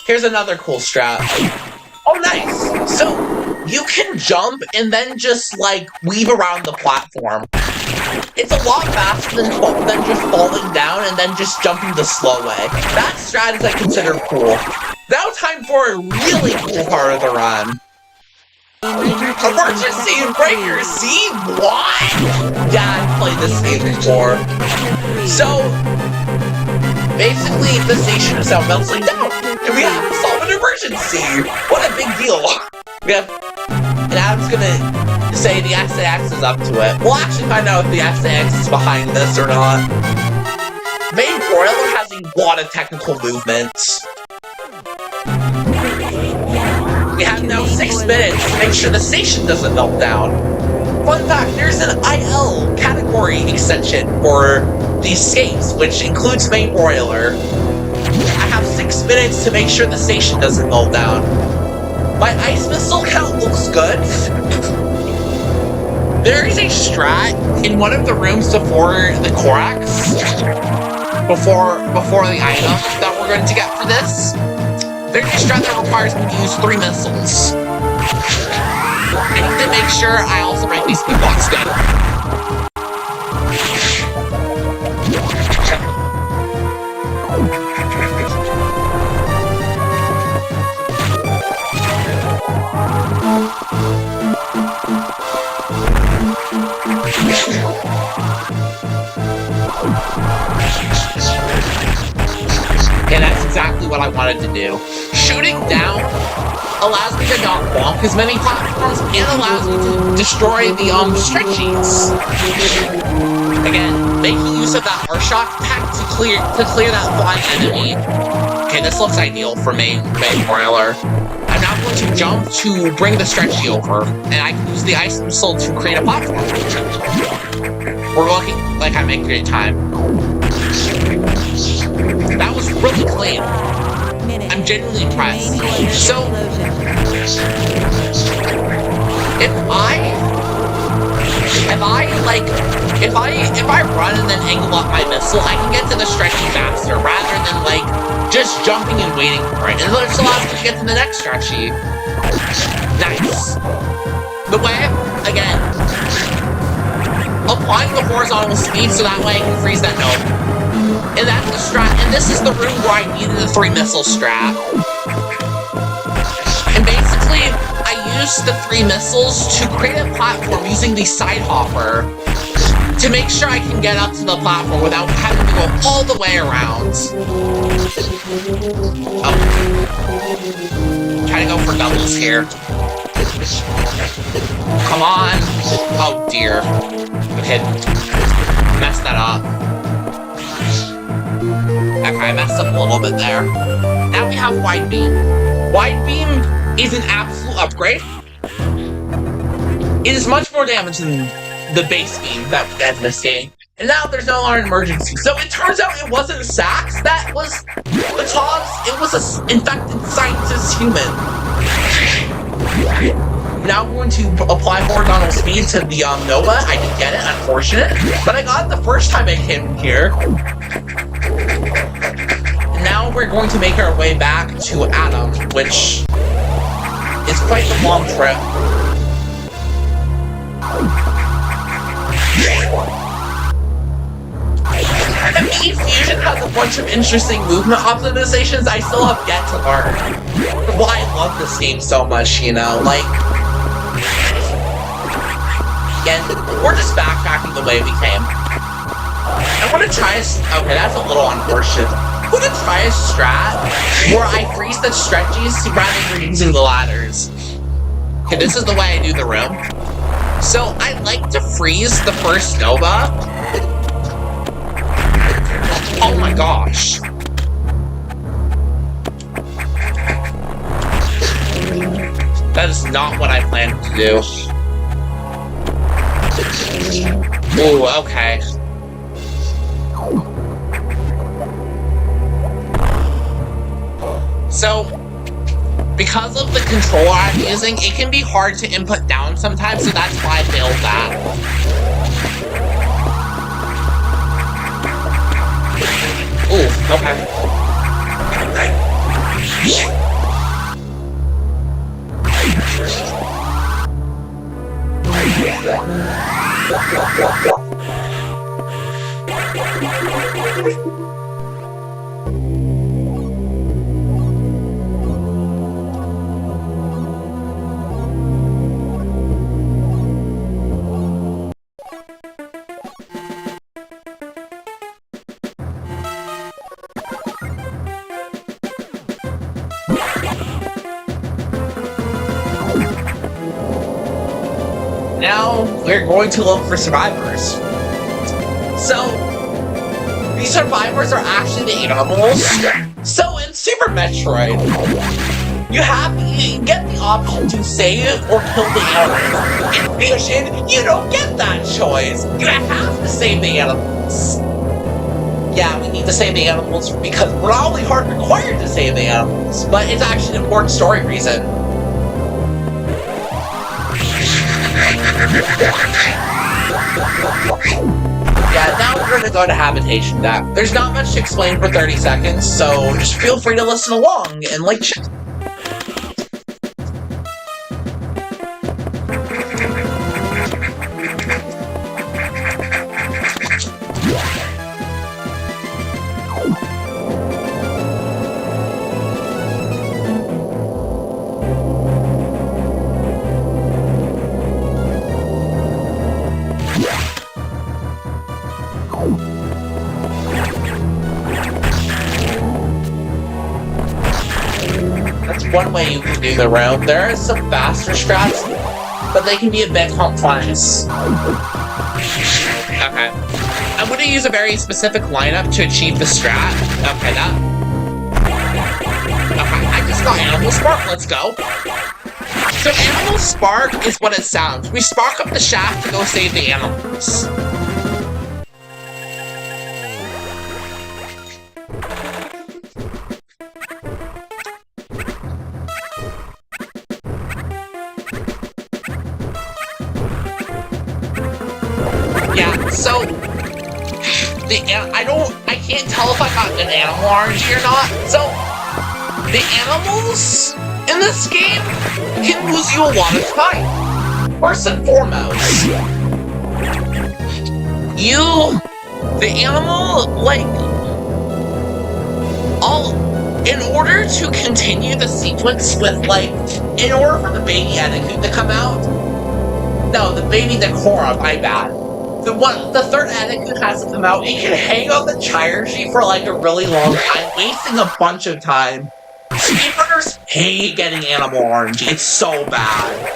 Here's another cool strat. Oh, nice! So, you can jump and then just, like, weave around the platform. It's a lot faster than just falling down and then just jumping the slow way. That strat is, I consider, cool. Now time for a really cool part of the run. Emergency breaker, see? What? Yeah, I've played this game before. So, basically, the station is now melting down, and we have to solve an emergency! What a big deal! We have... And Adam's gonna say the SAS is up to it. We'll actually find out if the SAS is behind this or not. Main boiler has a lot of technical movements. We have now 6 minutes to make sure the station doesn't melt down. Fun fact, there's an IL category extension for the escapes, which includes main boiler. I have 6 minutes to make sure the station doesn't melt down. My ice missile count looks good. There is a strat in one of the rooms before the Korax, before the item that we're going to get for this. There's a strat that requires me to use 3 missiles. I need to make sure I also break these speed blocks good. And that's exactly what I wanted to do. Shooting down allows me to not bonk as many platforms and allows me to destroy the stretchies. Again, making use of that R-Shock attack to clear that flying enemy. Okay, this looks ideal for main boiler. I'm now going to jump to bring the stretchy over, and I can use the ice missile to create a platform. We're looking like I make great time. That was really clean. I'm genuinely impressed. So, if I run and then angle up my missile, I can get to the stretchy faster rather than like just jumping and waiting for it. And this allows me to get to the next stretchy. Nice. The way, again, applying the horizontal speed so that way I can freeze that node. And that's the strat, and this is the room where I needed the 3 missile strat. And basically, I used the 3 missiles to create a platform using the side hopper to make sure I can get up to the platform without having to go all the way around. Oh. Try to go for doubles here. Come on. Oh dear. Okay. Messed that up. Okay, I messed up a little bit there. Now we have Wide Beam. Wide Beam is an absolute upgrade. It is much more damage than the base beam that we had in this game. And now there's no longer an emergency. So it turns out it wasn't Sax that was the cause. It was an infected scientist human. Now I'm going to apply horizontal speed to the Nova. I didn't get it, unfortunate. But I got it the first time I came here. And now we're going to make our way back to Adam, which is quite the long trip. ME Fusion has a bunch of interesting movement optimizations I still have yet to learn. Why I love this game so much, you know, like... Again, we're just backtracking the way we came. I want to try a... Okay, that's a little unfortunate. I want to try a strat where I freeze the stretchies rather than using the ladders. Okay, this is the way I do the room. So, I like to freeze the first Nova. Oh my gosh. That is not what I planned to do. Ooh, okay. So, because of the controller I'm using, it can be hard to input down sometimes, so that's why I failed that. Ooh, okay. Now, we're going to look for survivors. So, these survivors are actually the animals. So, in Super Metroid, you get the option to save or kill the animals. In Fusion, you don't get that choice. You have to save the animals. Yeah, we need to save the animals because we're not only required to save the animals, but it's actually an important story reason. Yeah, now we're going to go to Habitation Deck. There's not much to explain for 30 seconds, so just feel free to listen along and like... That's one way you can do the route. There are some faster strats, but they can be a bit complex. Okay. I'm going to use a very specific lineup to achieve the strat. Okay, that... Okay, I just got Animal Spark, let's go. So Animal Spark is what it sounds. We spark up the shaft to go save the animals. Yeah, so I can't tell if I got an animal RNG or not. So the animals in this game can lose you a lot of time. First and foremost, the animal, like, in order to continue the sequence with, like, in order for the baby Anakin to come out, no, the baby Nakora, my bad. The third Anakin has to come out. It can hang on the Chirurgy for like a really long time, wasting a bunch of time. Speedrunners hate getting animal RNG. It's so bad.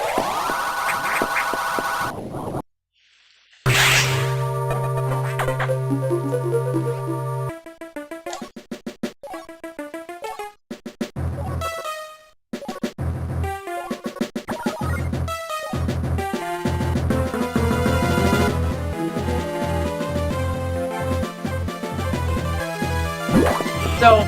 So,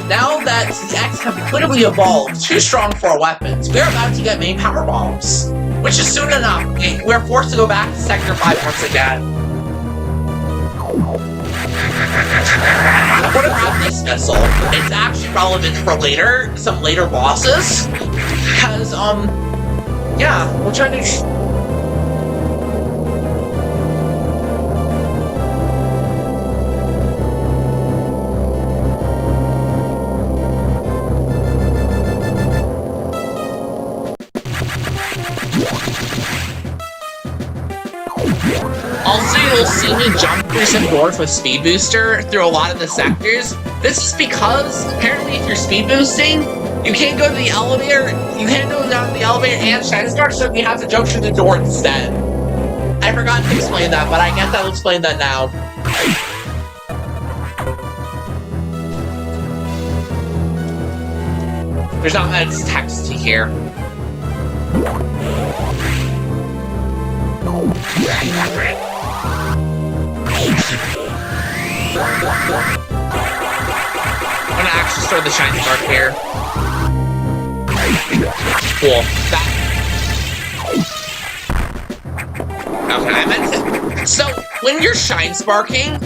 now that the X have clearly evolved too strong for our weapons, we're about to get main power bombs. Which is soon enough. We're forced to go back to Sector 5 once again. I'm gonna grab this missile. It's actually relevant for later, some later bosses. Because, yeah, we're trying to... Also, you'll see me jump through some doors with Speed Booster through a lot of the sectors. This is because, apparently, if you're speed boosting, you can't go to the elevator, you can't go down the elevator and Shiny Star, so you have to jump through the door instead. I forgot to explain that, but I guess I'll explain that now. There's not much text to hear. I'm gonna actually start the Shiny Spark here. Cool. Okay, I meant to. So, when you're Shine Sparking,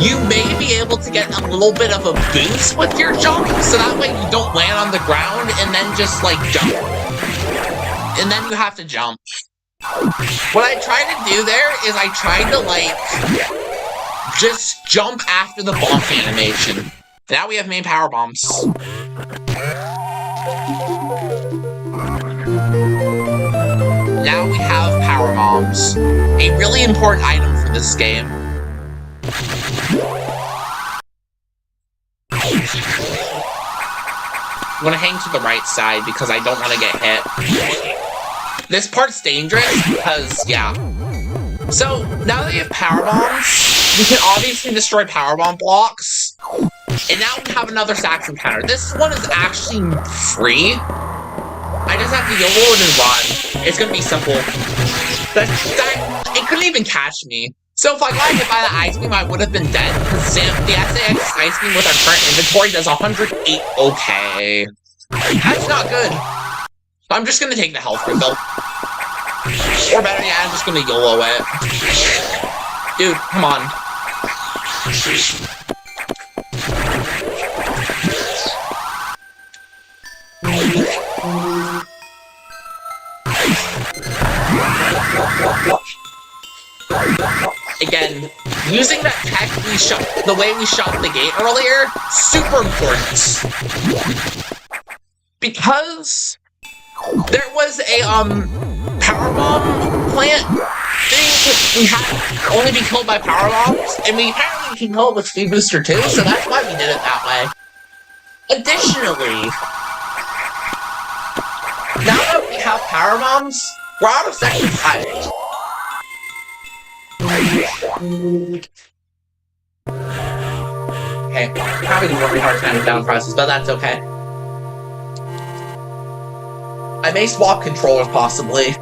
you may be able to get a little bit of a boost with your jump, so that way you don't land on the ground and then just, like, jump. And then you have to jump. What I tried to do there is I tried to, like, just jump after the bonk animation. Now we have main power bombs. Now we have power bombs. A really important item for this game. I'm gonna hang to the right side because I don't want to get hit. This part's dangerous because, yeah. So, now that we have power bombs, we can obviously destroy power bomb blocks. And now we have another Sax encounter. This one is actually free. I just have to YOLO it and run. It's gonna be simple. It couldn't even catch me. So if I got hit by the ice beam, I would have been dead. Because the SAS ice beam with our current inventory does 108. Okay. That's not good. I'm just gonna take the health refill. Or better yet, I'm just gonna YOLO it. Dude, come on. Again, using that tech the way we shot the gate earlier, super important. Because there was a powerbomb plant thing we had to only be killed by power bombs, and we apparently can kill it with speed booster too, so that's why we did it that way. Additionally, now that we have power bombs, we're out of section 5. Okay, having a really hard time with down presses, but that's okay. I may swap controllers, possibly.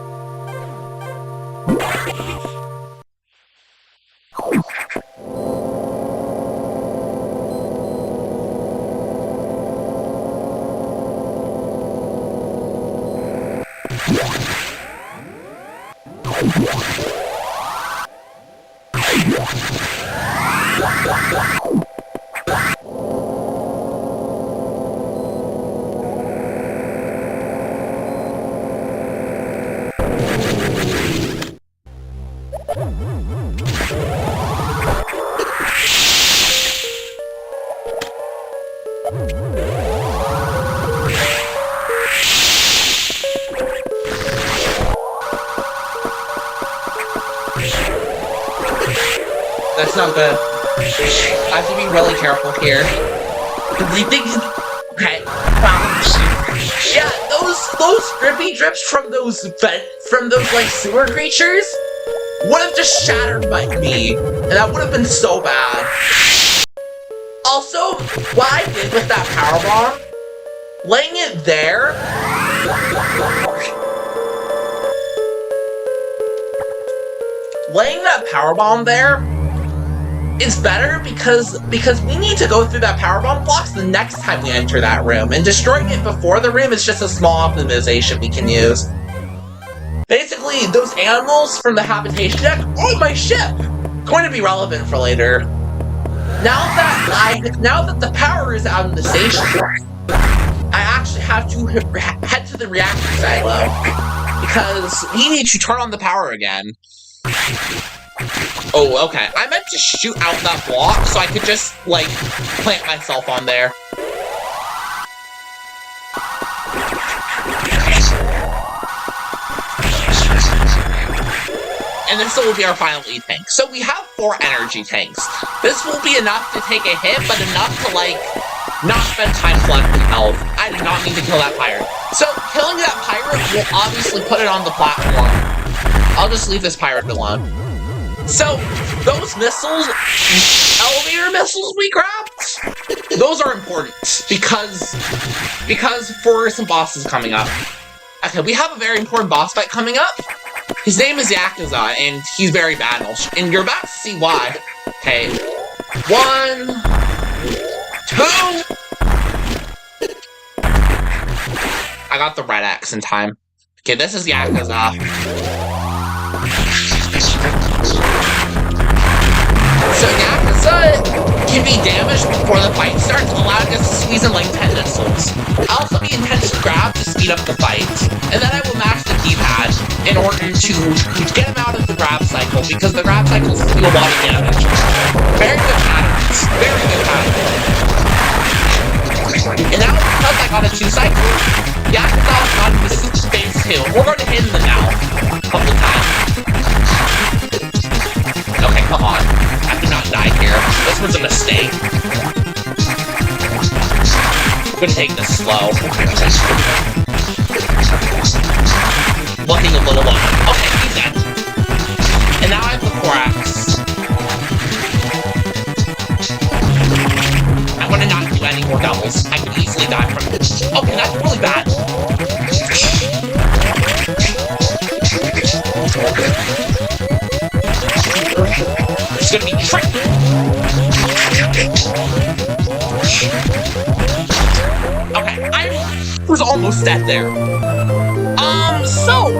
That's not good. I have to be really careful here. Okay. Yeah, those drippy drips from those like sewer creatures would have just shattered me, and that would have been so bad. Also, what I did with that power bomb, laying it there. Laying that power bomb there is better because we need to go through that power bomb blocks the next time we enter that room, and destroying it before the room is just a small optimization we can use. Basically, those animals from the habitation deck on my ship going to be relevant for later. Now that the power is out of the station, I actually have to head to the reactor silo because we need to turn on the power again. Oh, okay. I meant to shoot out that block so I could just, like, plant myself on there. And this will be our final E-tank. So we have 4 energy tanks. This will be enough to take a hit, but enough to, like, not spend time collecting health. I did not mean to kill that pirate. So, killing that pirate will obviously put it on the platform. I'll just leave this pirate alone. So, those missiles, elevator missiles we grabbed, those are important, because for some bosses coming up. Okay, we have a very important boss fight coming up. His name is Yakuza, and he's very bad, and you're about to see why. Okay, 1, 2... I got the red X in time. Okay, this is Yakuza. So Yakuza can be damaged before the fight starts, allowing us to squeeze in like 10 missiles. I'll also be intense grab to speed up the fight, and then I will mash the D-pad in order to get him out of the grab cycle, because the grab cycles do a lot of damage. Very good patterns. Very good patterns. And now, because I got a 2-cycle, Yakuza's on this phase 2. We're going to hit him now a couple times. Okay, come on. I cannot die here. This was a mistake. I'm gonna take this slow. Look running a little low. Okay, he's dead. And now I have the Korax. I want to not do any more doubles. I could easily die from this. Okay, that's really bad. It's gonna be tricky. Okay, I was almost dead there. So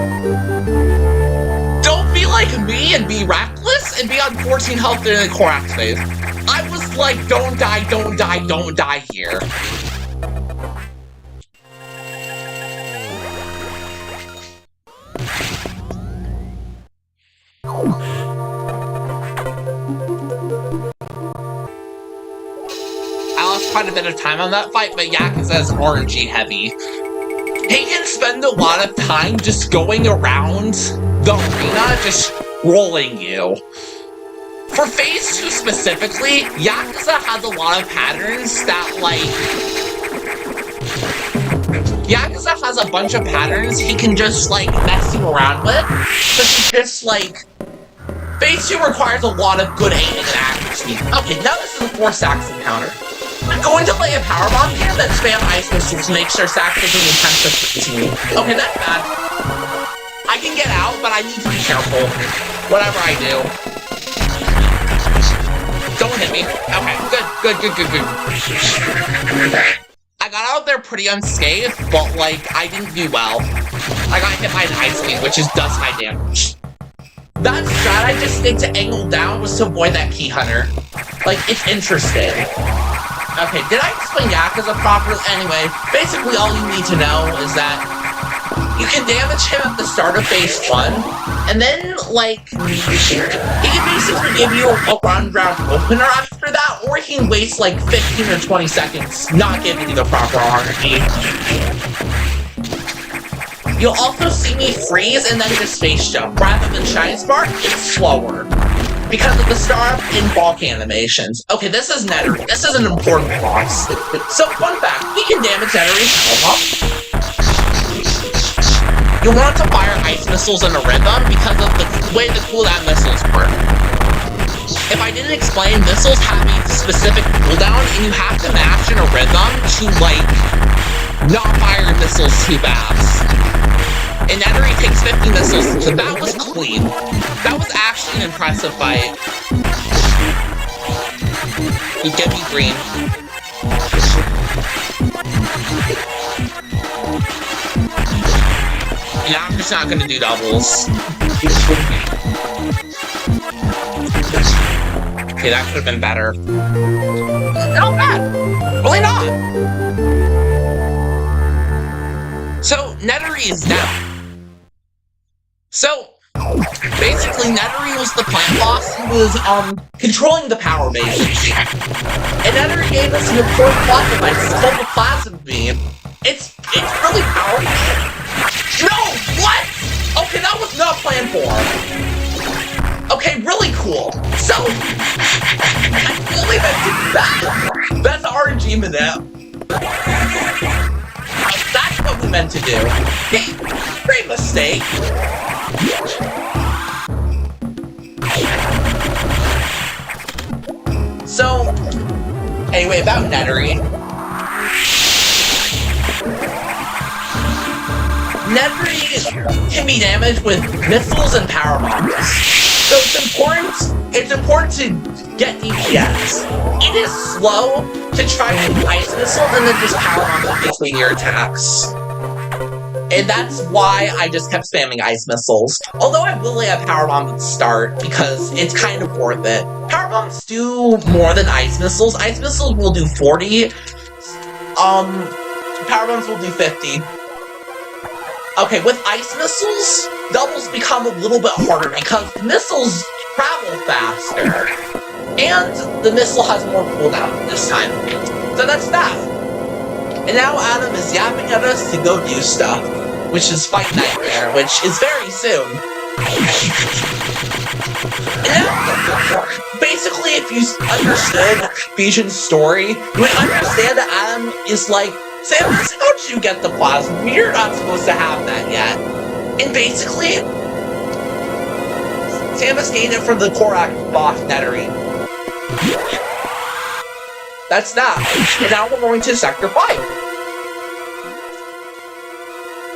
don't be like me and be reckless and be on 14 health in the Korax phase. I was like, don't die, don't die, don't die here. I lost quite a bit of time on that fight, but Yakuza's RNG heavy. He can spend a lot of time just going around the arena, just rolling you. For Phase 2 specifically, Yakuza has a lot of patterns that, like... Yakuza has a bunch of patterns he can just, like, mess you around with. But he just, like... Phase 2 requires a lot of good aiming and accuracy. Okay, now this is a 4 Sax encounter. I'm going to lay a powerbomb here, then spam ice missiles to make sure Sax doesn't attempt to freeze me. Okay, that's bad. I can get out, but I need to be careful. Whatever I do. Don't hit me. Okay, good. I got out there pretty unscathed, but, like, I didn't do well. I got hit by an ice beam, which does high damage. That strat I just did to angle down was to avoid that key hunter. Like, it's interesting. Okay, did I explain Yakuza properly? Anyway, basically all you need to know is that you can damage him at the start of Phase 1, and then, like, he can basically give you a round opener after that, or he can waste, like, 15 or 20 seconds not giving you the proper RNG. You'll also see me freeze and then just face jump. Rather than Shine Spark, it's slower. Because of the startup and bulk animations. Okay, this is Nettery. This is an important boss. So, fun fact, we can damage Nettery. You'll want to fire ice missiles in a rhythm because of the way the cooldown missiles work. If I didn't explain, missiles have a specific cooldown, and you have to match in a rhythm to, like, not fire missiles too fast. And Nettery takes 50 missiles, so that was clean. That was actually an impressive fight. You get me green. Yeah, I'm just not gonna do doubles. Okay, that could have been better. Not bad. Really not. So, Nettery is down. So, basically, Nettery was the plant boss who was, controlling the power base. And Nettery gave us an important plot device. It's called the Plasma Beam. It's really powerful. No! What? Okay, that was not planned for. Okay, really cool. So, I really meant to do that. That's RNG Manette. That's what we meant to do. Great mistake. So, anyway, about Nettery. Nettery can be damaged with missiles and power bombs. So it's important to get DPS. It is slow to try to ice missile and then just power bomb between your attacks. And that's why I just kept spamming ice missiles. Although I will lay a power bomb at the start because it's kind of worth it. Power bombs do more than ice missiles. Ice missiles will do 40. Power bombs will do 50. Okay, with ice missiles, doubles become a little bit harder because the missiles travel faster. And the missile has more cooldown this time. So that's that. And now Adam is yapping at us to go do stuff, which is Fight Nightmare, which is very soon. And basically, if you understood Fusion's story, you would understand that Adam is like, Samus, how'd you get the plasma? You're not supposed to have that yet. And basically, Samus gained it from the Korak boss nettering. That's that. And now we're going to Sector 5.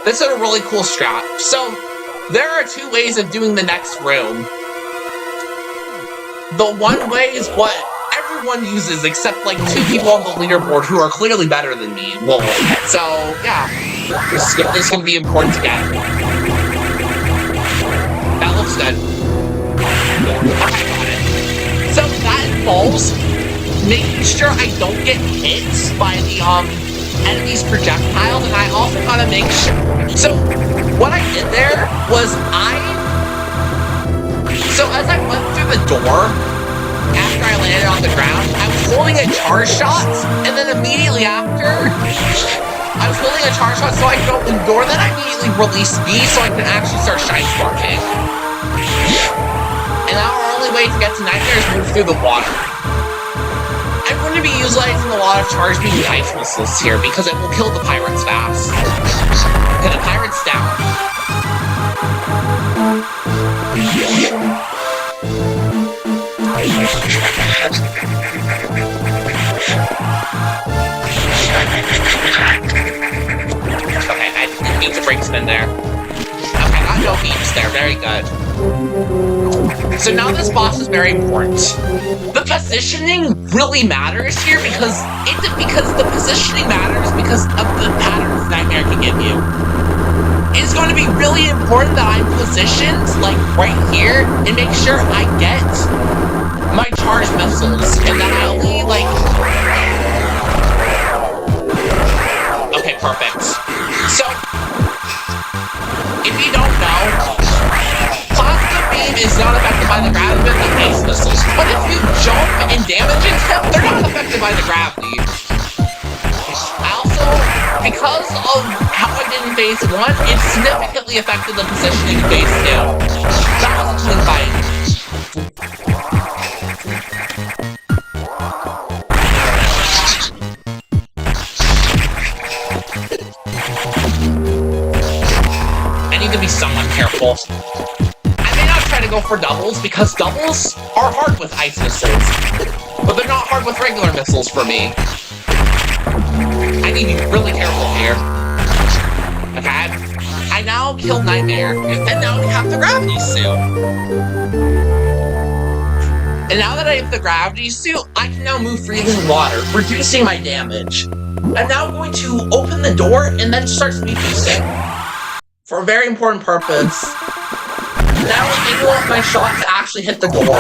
This is a really cool strat. So, there are two ways of doing the next room. The one way is what everyone uses, except like 2 people on the leaderboard who are clearly better than me. Well, so, yeah. This is going to be important to get. That looks good. Okay, got it. So, that involves making sure I don't get hit by the, enemy's projectiles, and I also gotta make sure. So, what I did there was so as I went through the door, after I landed on the ground, I was holding a charge shot, and then immediately after, I was holding a charge shot so I could open the door, then I immediately released B so I could actually start shine sparking. And now our only way to get to Nightmare is move through the water. I'm going to be utilizing a lot of charge beam ice missiles here because it will kill the pirates fast. And the pirates down. Okay, I didn't mean to break spin there. Okay, got no beams there, very good. So now this boss is very important. The positioning really matters here because the positioning matters because of the patterns Nightmare can give you. It's going to be really important that I'm positioned, like, right here, and make sure I get my charged missiles, and that I only, like... Okay, perfect. So, if you don't know, is not affected by the gravity of the ice missiles, but if you jump and damage into them, they're not affected by the gravity. Also, because of how I did in Phase 1, it significantly affected the positioning in Phase 2. That was a clean fight. I need to be somewhat careful. Try to go for doubles because doubles are hard with ice missiles, but they're not hard with regular missiles for me. I need to be really careful here. Okay, I now killed Nightmare, and now we have the gravity suit. And now that I have the gravity suit, I can now move freely in water, reducing my damage. I'm now going to open the door and then start speed boosting for a very important purpose. Now I want my shot to actually hit the door.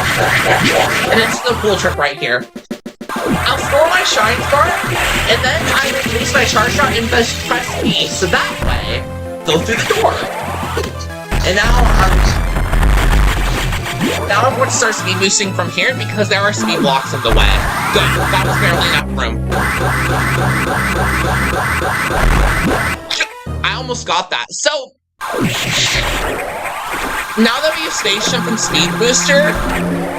And it's the cool trick right here. I'll store my shine spark, and then I release my charge shot and press B, so that way, go through the door. And now I'm going to start speed boosting from here because there are speed blocks in the way. Good, that was barely enough room. I almost got that. So, now that we have Space Jump and Speed Booster,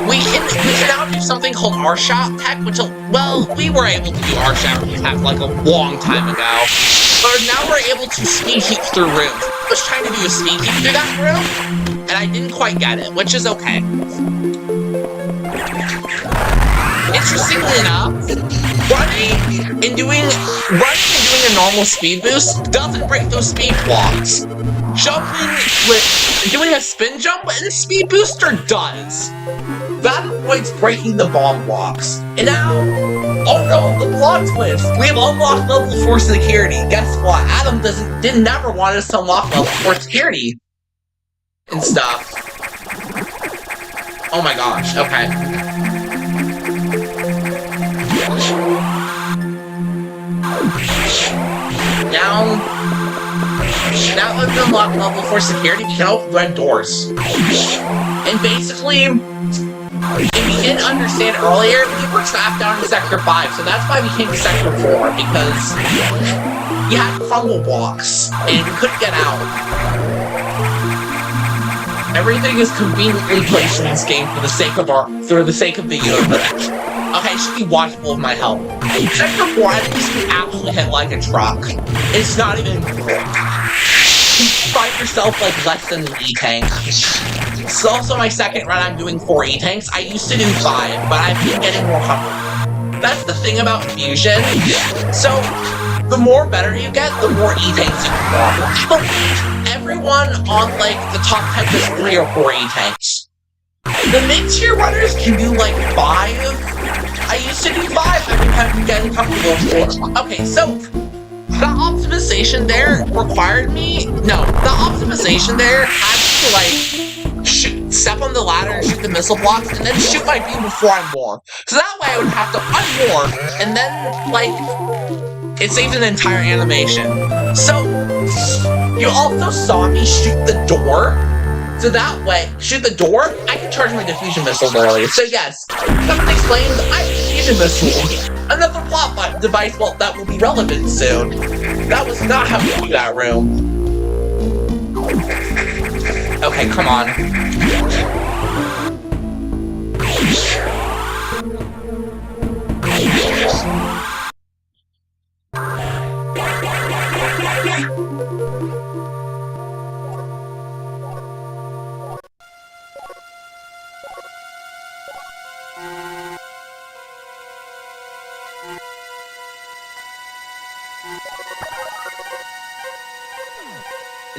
we can now do something called R-Shot Tech, which, well, we were able to do R-Shot Tech like a long time ago. But now we're able to speed heat through rooms. I was trying to do a speed heat through that room, and I didn't quite get it, which is okay. Interestingly enough, running and doing a normal speed boost doesn't break those speed blocks. Doing a spin jump and a speed booster does. That avoids breaking the bomb blocks. And now, oh no, the plot twist! We have unlocked level 4 security. Guess what? Adam didn't never want us to unlock level 4 security and stuff. Oh my gosh, okay. Now that we've unlocked level 4 security, we can open red doors. And basically, if you didn't understand earlier, we were trapped down in Sector 5, so that's why we came to Sector 4, because you had crumble blocks, and you couldn't get out. Everything is conveniently placed in this game for the sake of the universe. Okay, I should be watchful of my health. Sector 4 enemies can absolutely hit like a truck. It's not even... Fight yourself like less than an E-tank. It's also my second run I'm doing 4 E-tanks. I used to do 5, but I've been getting more comfortable. That's the thing about Fusion. So, the more better you get, the more E-tanks you can I believe everyone on like the top 10 does 3 or 4 E-tanks. The mid-tier runners can do like 5. I used to do 5, I've been getting comfortable with 4. Okay, so the optimization there required me. No, the optimization there had to like step on the ladder and shoot the missile blocks, and then shoot my beam before I morph. So that way I would have to unmorph, and then like it saved an entire animation. So you also saw me shoot the door. So that way, shoot the door, I can charge my diffusion missile early. So yes, something explains I have a diffusion missile. Another plot device that will be relevant soon. That was not how we do that room. Okay, come on.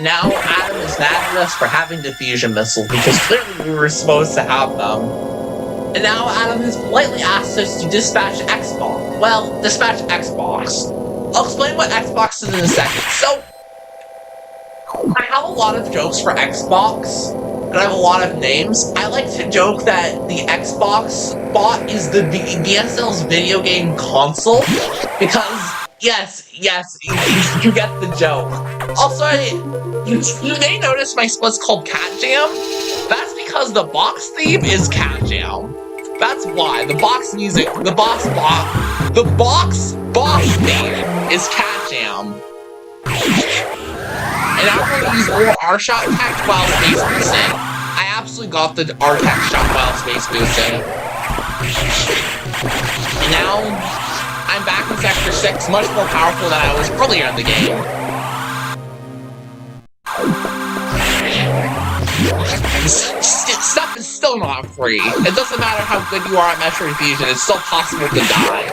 Now Adam is mad at us for having diffusion missiles because clearly we were supposed to have them. And now Adam has politely asked us to dispatch Xbox. Well, dispatch Xbox. I'll explain what Xbox is in a second. So, I have a lot of jokes for Xbox, and I have a lot of names. I like to joke that the Xbox bot is the BSL's video game console, because yes, you get the joke. Also, you may notice my split's called Cat Jam. That's because the box theme is Cat Jam. That's why. The box music, the box theme is Cat Jam. And I'm going to use more R-Shot tech while space boosting. I absolutely got the R-Tech shot while space boosting. And now, I'm back in Sector 6, much more powerful than I was earlier in the game. Stuff is still not free. It doesn't matter how good you are at Metroid Fusion, it's still possible to die.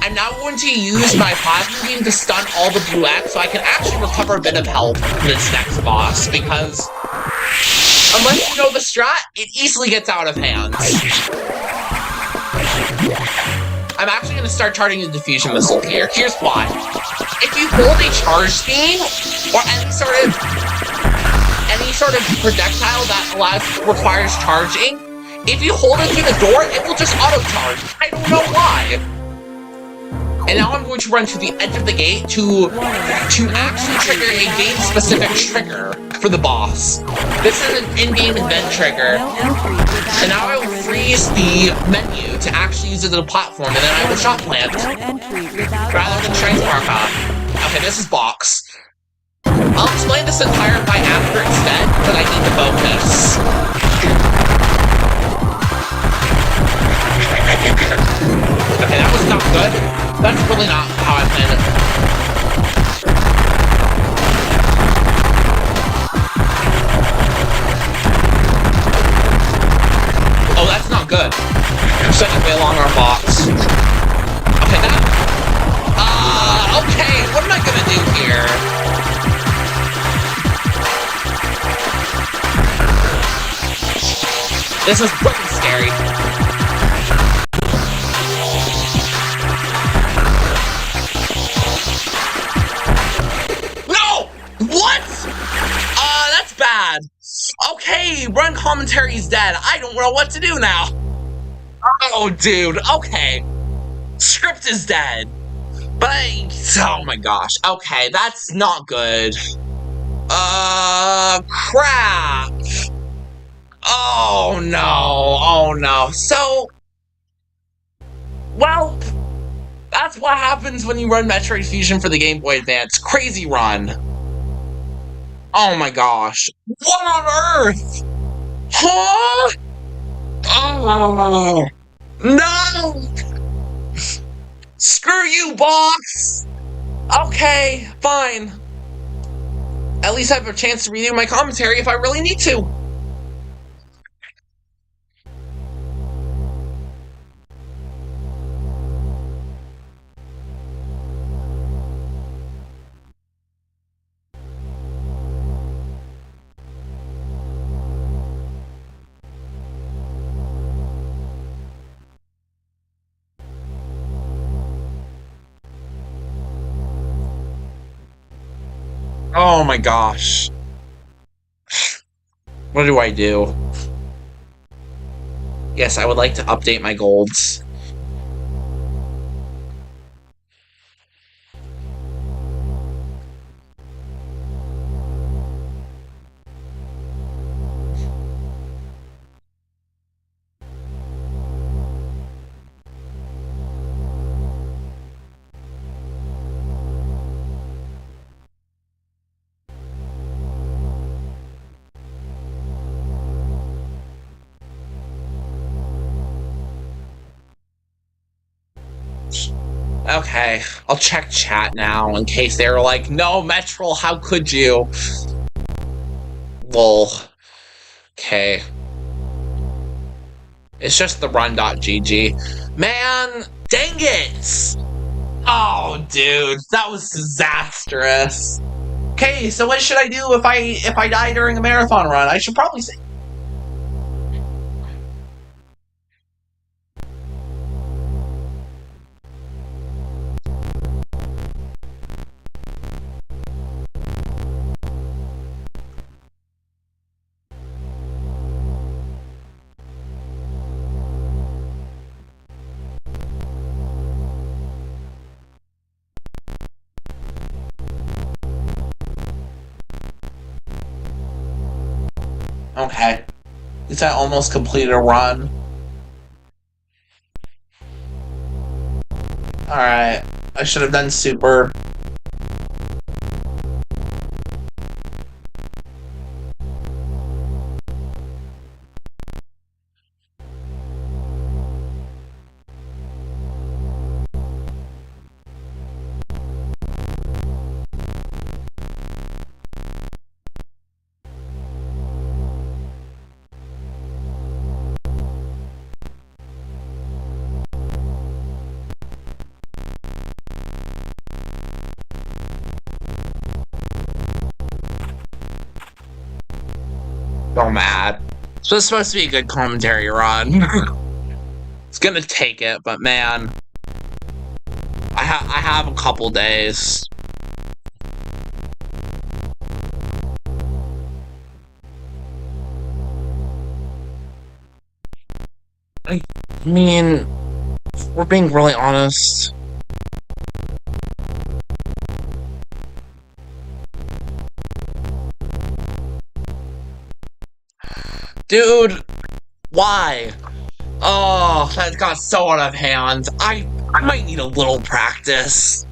I'm now going to use my plasma beam to stun all the blue X so I can actually recover a bit of health for this next boss, because unless you know the strat, it easily gets out of hand. I'm actually going to start charging the diffusion missile here. Here's why. If you hold a charge beam, or any sort of projectile that requires charging, if you hold it through the door, it will just auto-charge. I don't know why. And now I'm going to run to the edge of the gate to actually trigger a game-specific trigger for the boss. This is an in-game event trigger. And now I will freeze the menu to actually use it as a platform, and then I will shot plant. Rather than strength markup. Okay, this is box. I'll explain this entire fight after instead, but I need to focus. Okay, that was not good. That's really not how I planned it. Oh, that's not good. I'm sending way along our box. Okay, okay, what am I gonna do here? This is fucking scary. No! What? That's bad. Okay, run commentary's dead. I don't know what to do now. Oh, dude. Okay. Script is dead. But oh my gosh. Okay, that's not good. Crap. Oh no. So, well, that's what happens when you run Metroid Fusion for the Game Boy Advance. Crazy run. Oh my gosh. What on earth? Huh? Oh. No! Screw you, box! Okay, fine. At least I have a chance to redo my commentary if I really need to. Oh my gosh. What do I do? Yes, I would like to update my golds. Okay, I'll check chat now in case they're like, no, Metrol, how could you? Lol. Okay. It's just the run.gg. Man, dang it! Oh, dude, that was disastrous. Okay, so what should I do if I die during a marathon run? I should probably say. Okay. At least I almost completed a run. Alright. I should have done super. So mad. So it's supposed to be a good commentary run. It's gonna take it, but man. I have a couple days. I mean, if we're being really honest. Dude, why? Oh, that got so out of hand. I might need a little practice.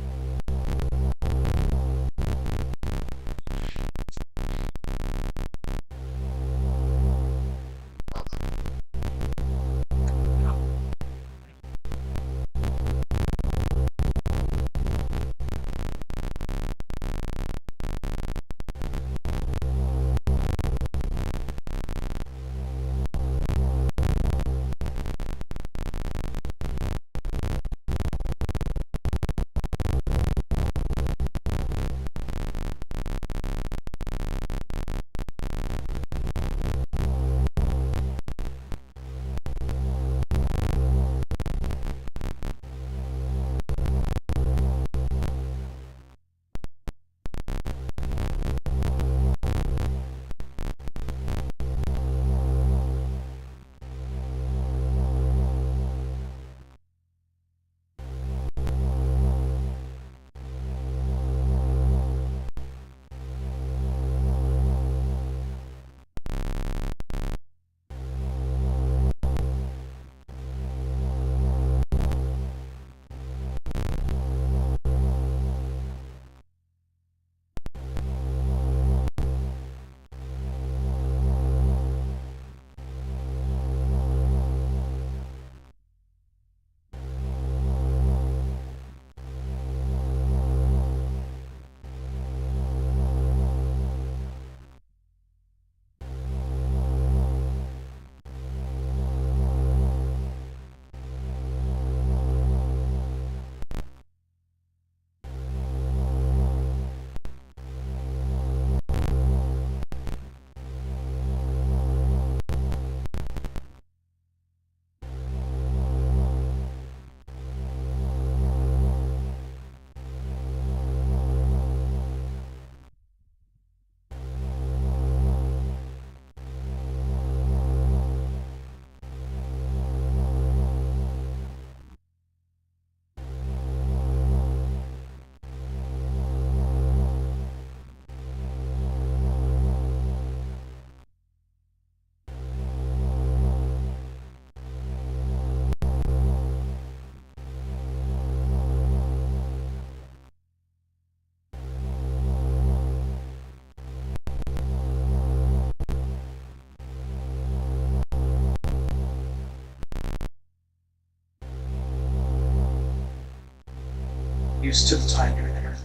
used to the timing there.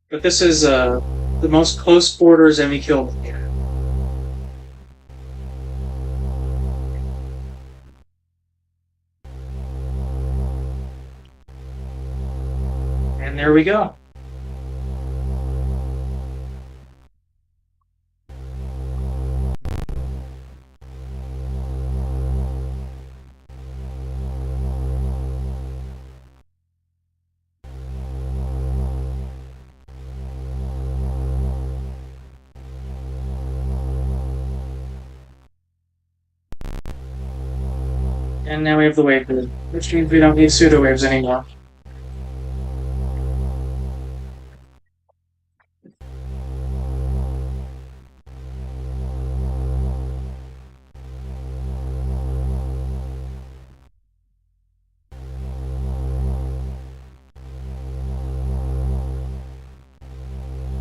But this is the most close quarters enemy kill here. And there we go. And now we have the wave grid, which means we don't need pseudo waves anymore.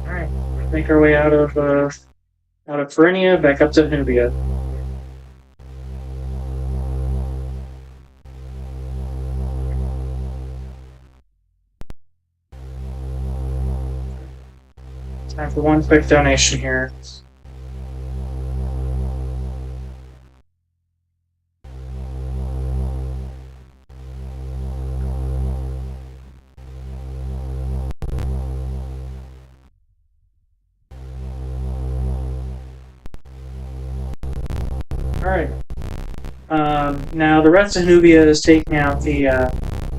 Alright, make our way out of Perennia back up to Nubia. Time for one quick donation here. Alright. Now the rest of Nubia is taking out the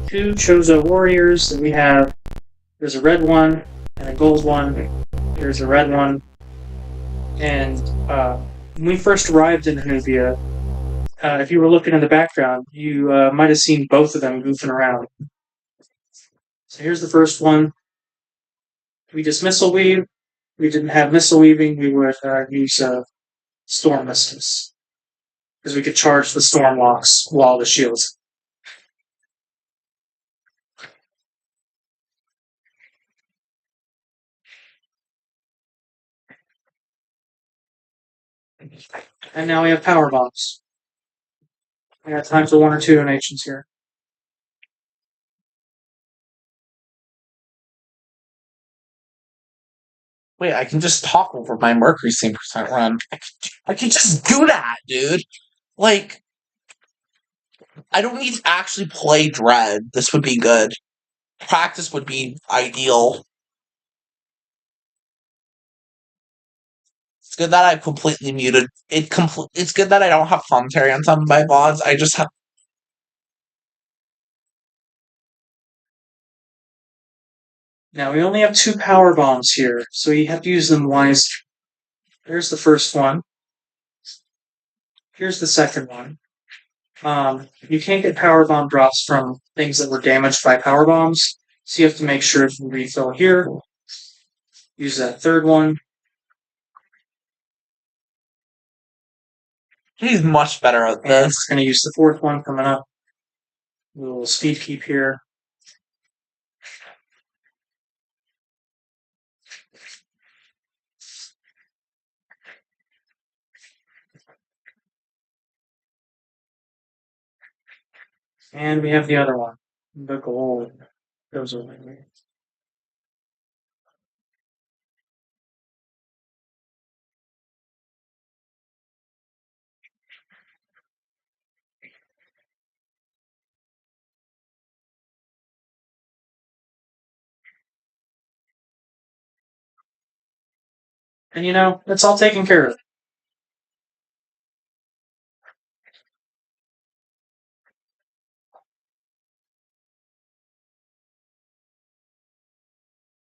two Chozo warriors that we have. There's a red one and a gold one. Here's a red one. And when we first arrived in Nubia, if you were looking in the background, you might have seen both of them goofing around. So here's the first one. We just missile weave. We didn't have missile weaving. We would use storm missiles, because we could charge the storm locks while the shields. And now we have power bombs. I got time for one or two donations here. Wait, I can just talk over my Mercury Steam percent run. I can just do that, dude. Like, I don't need to actually play Dread. This would be good. Practice would be ideal. It's good that I've completely muted. It's good that I don't have commentary on some of my VODs. I just have. Now we only have two power bombs here, so you have to use them wisely. There's the first one. Here's the second one. You can't get power bomb drops from things that were damaged by power bombs, so you have to make sure to refill here. Use that third one. He's much better at And this. we're going to use the fourth one coming up. A little speed keep here. And we have the other one. The gold goes away. And you know, it's all taken care of.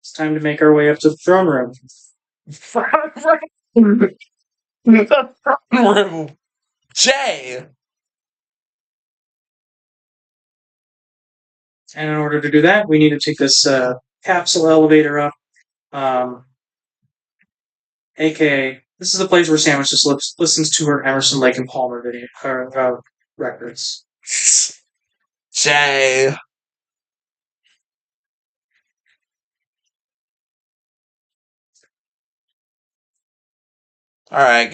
It's time to make our way up to the throne room. The throne room. Jay. And in order to do that, we need to take this capsule elevator up. AKA, this is the place where Sandwich just listens to her Emerson, Lake, and Palmer records. Jay. Alright, guys.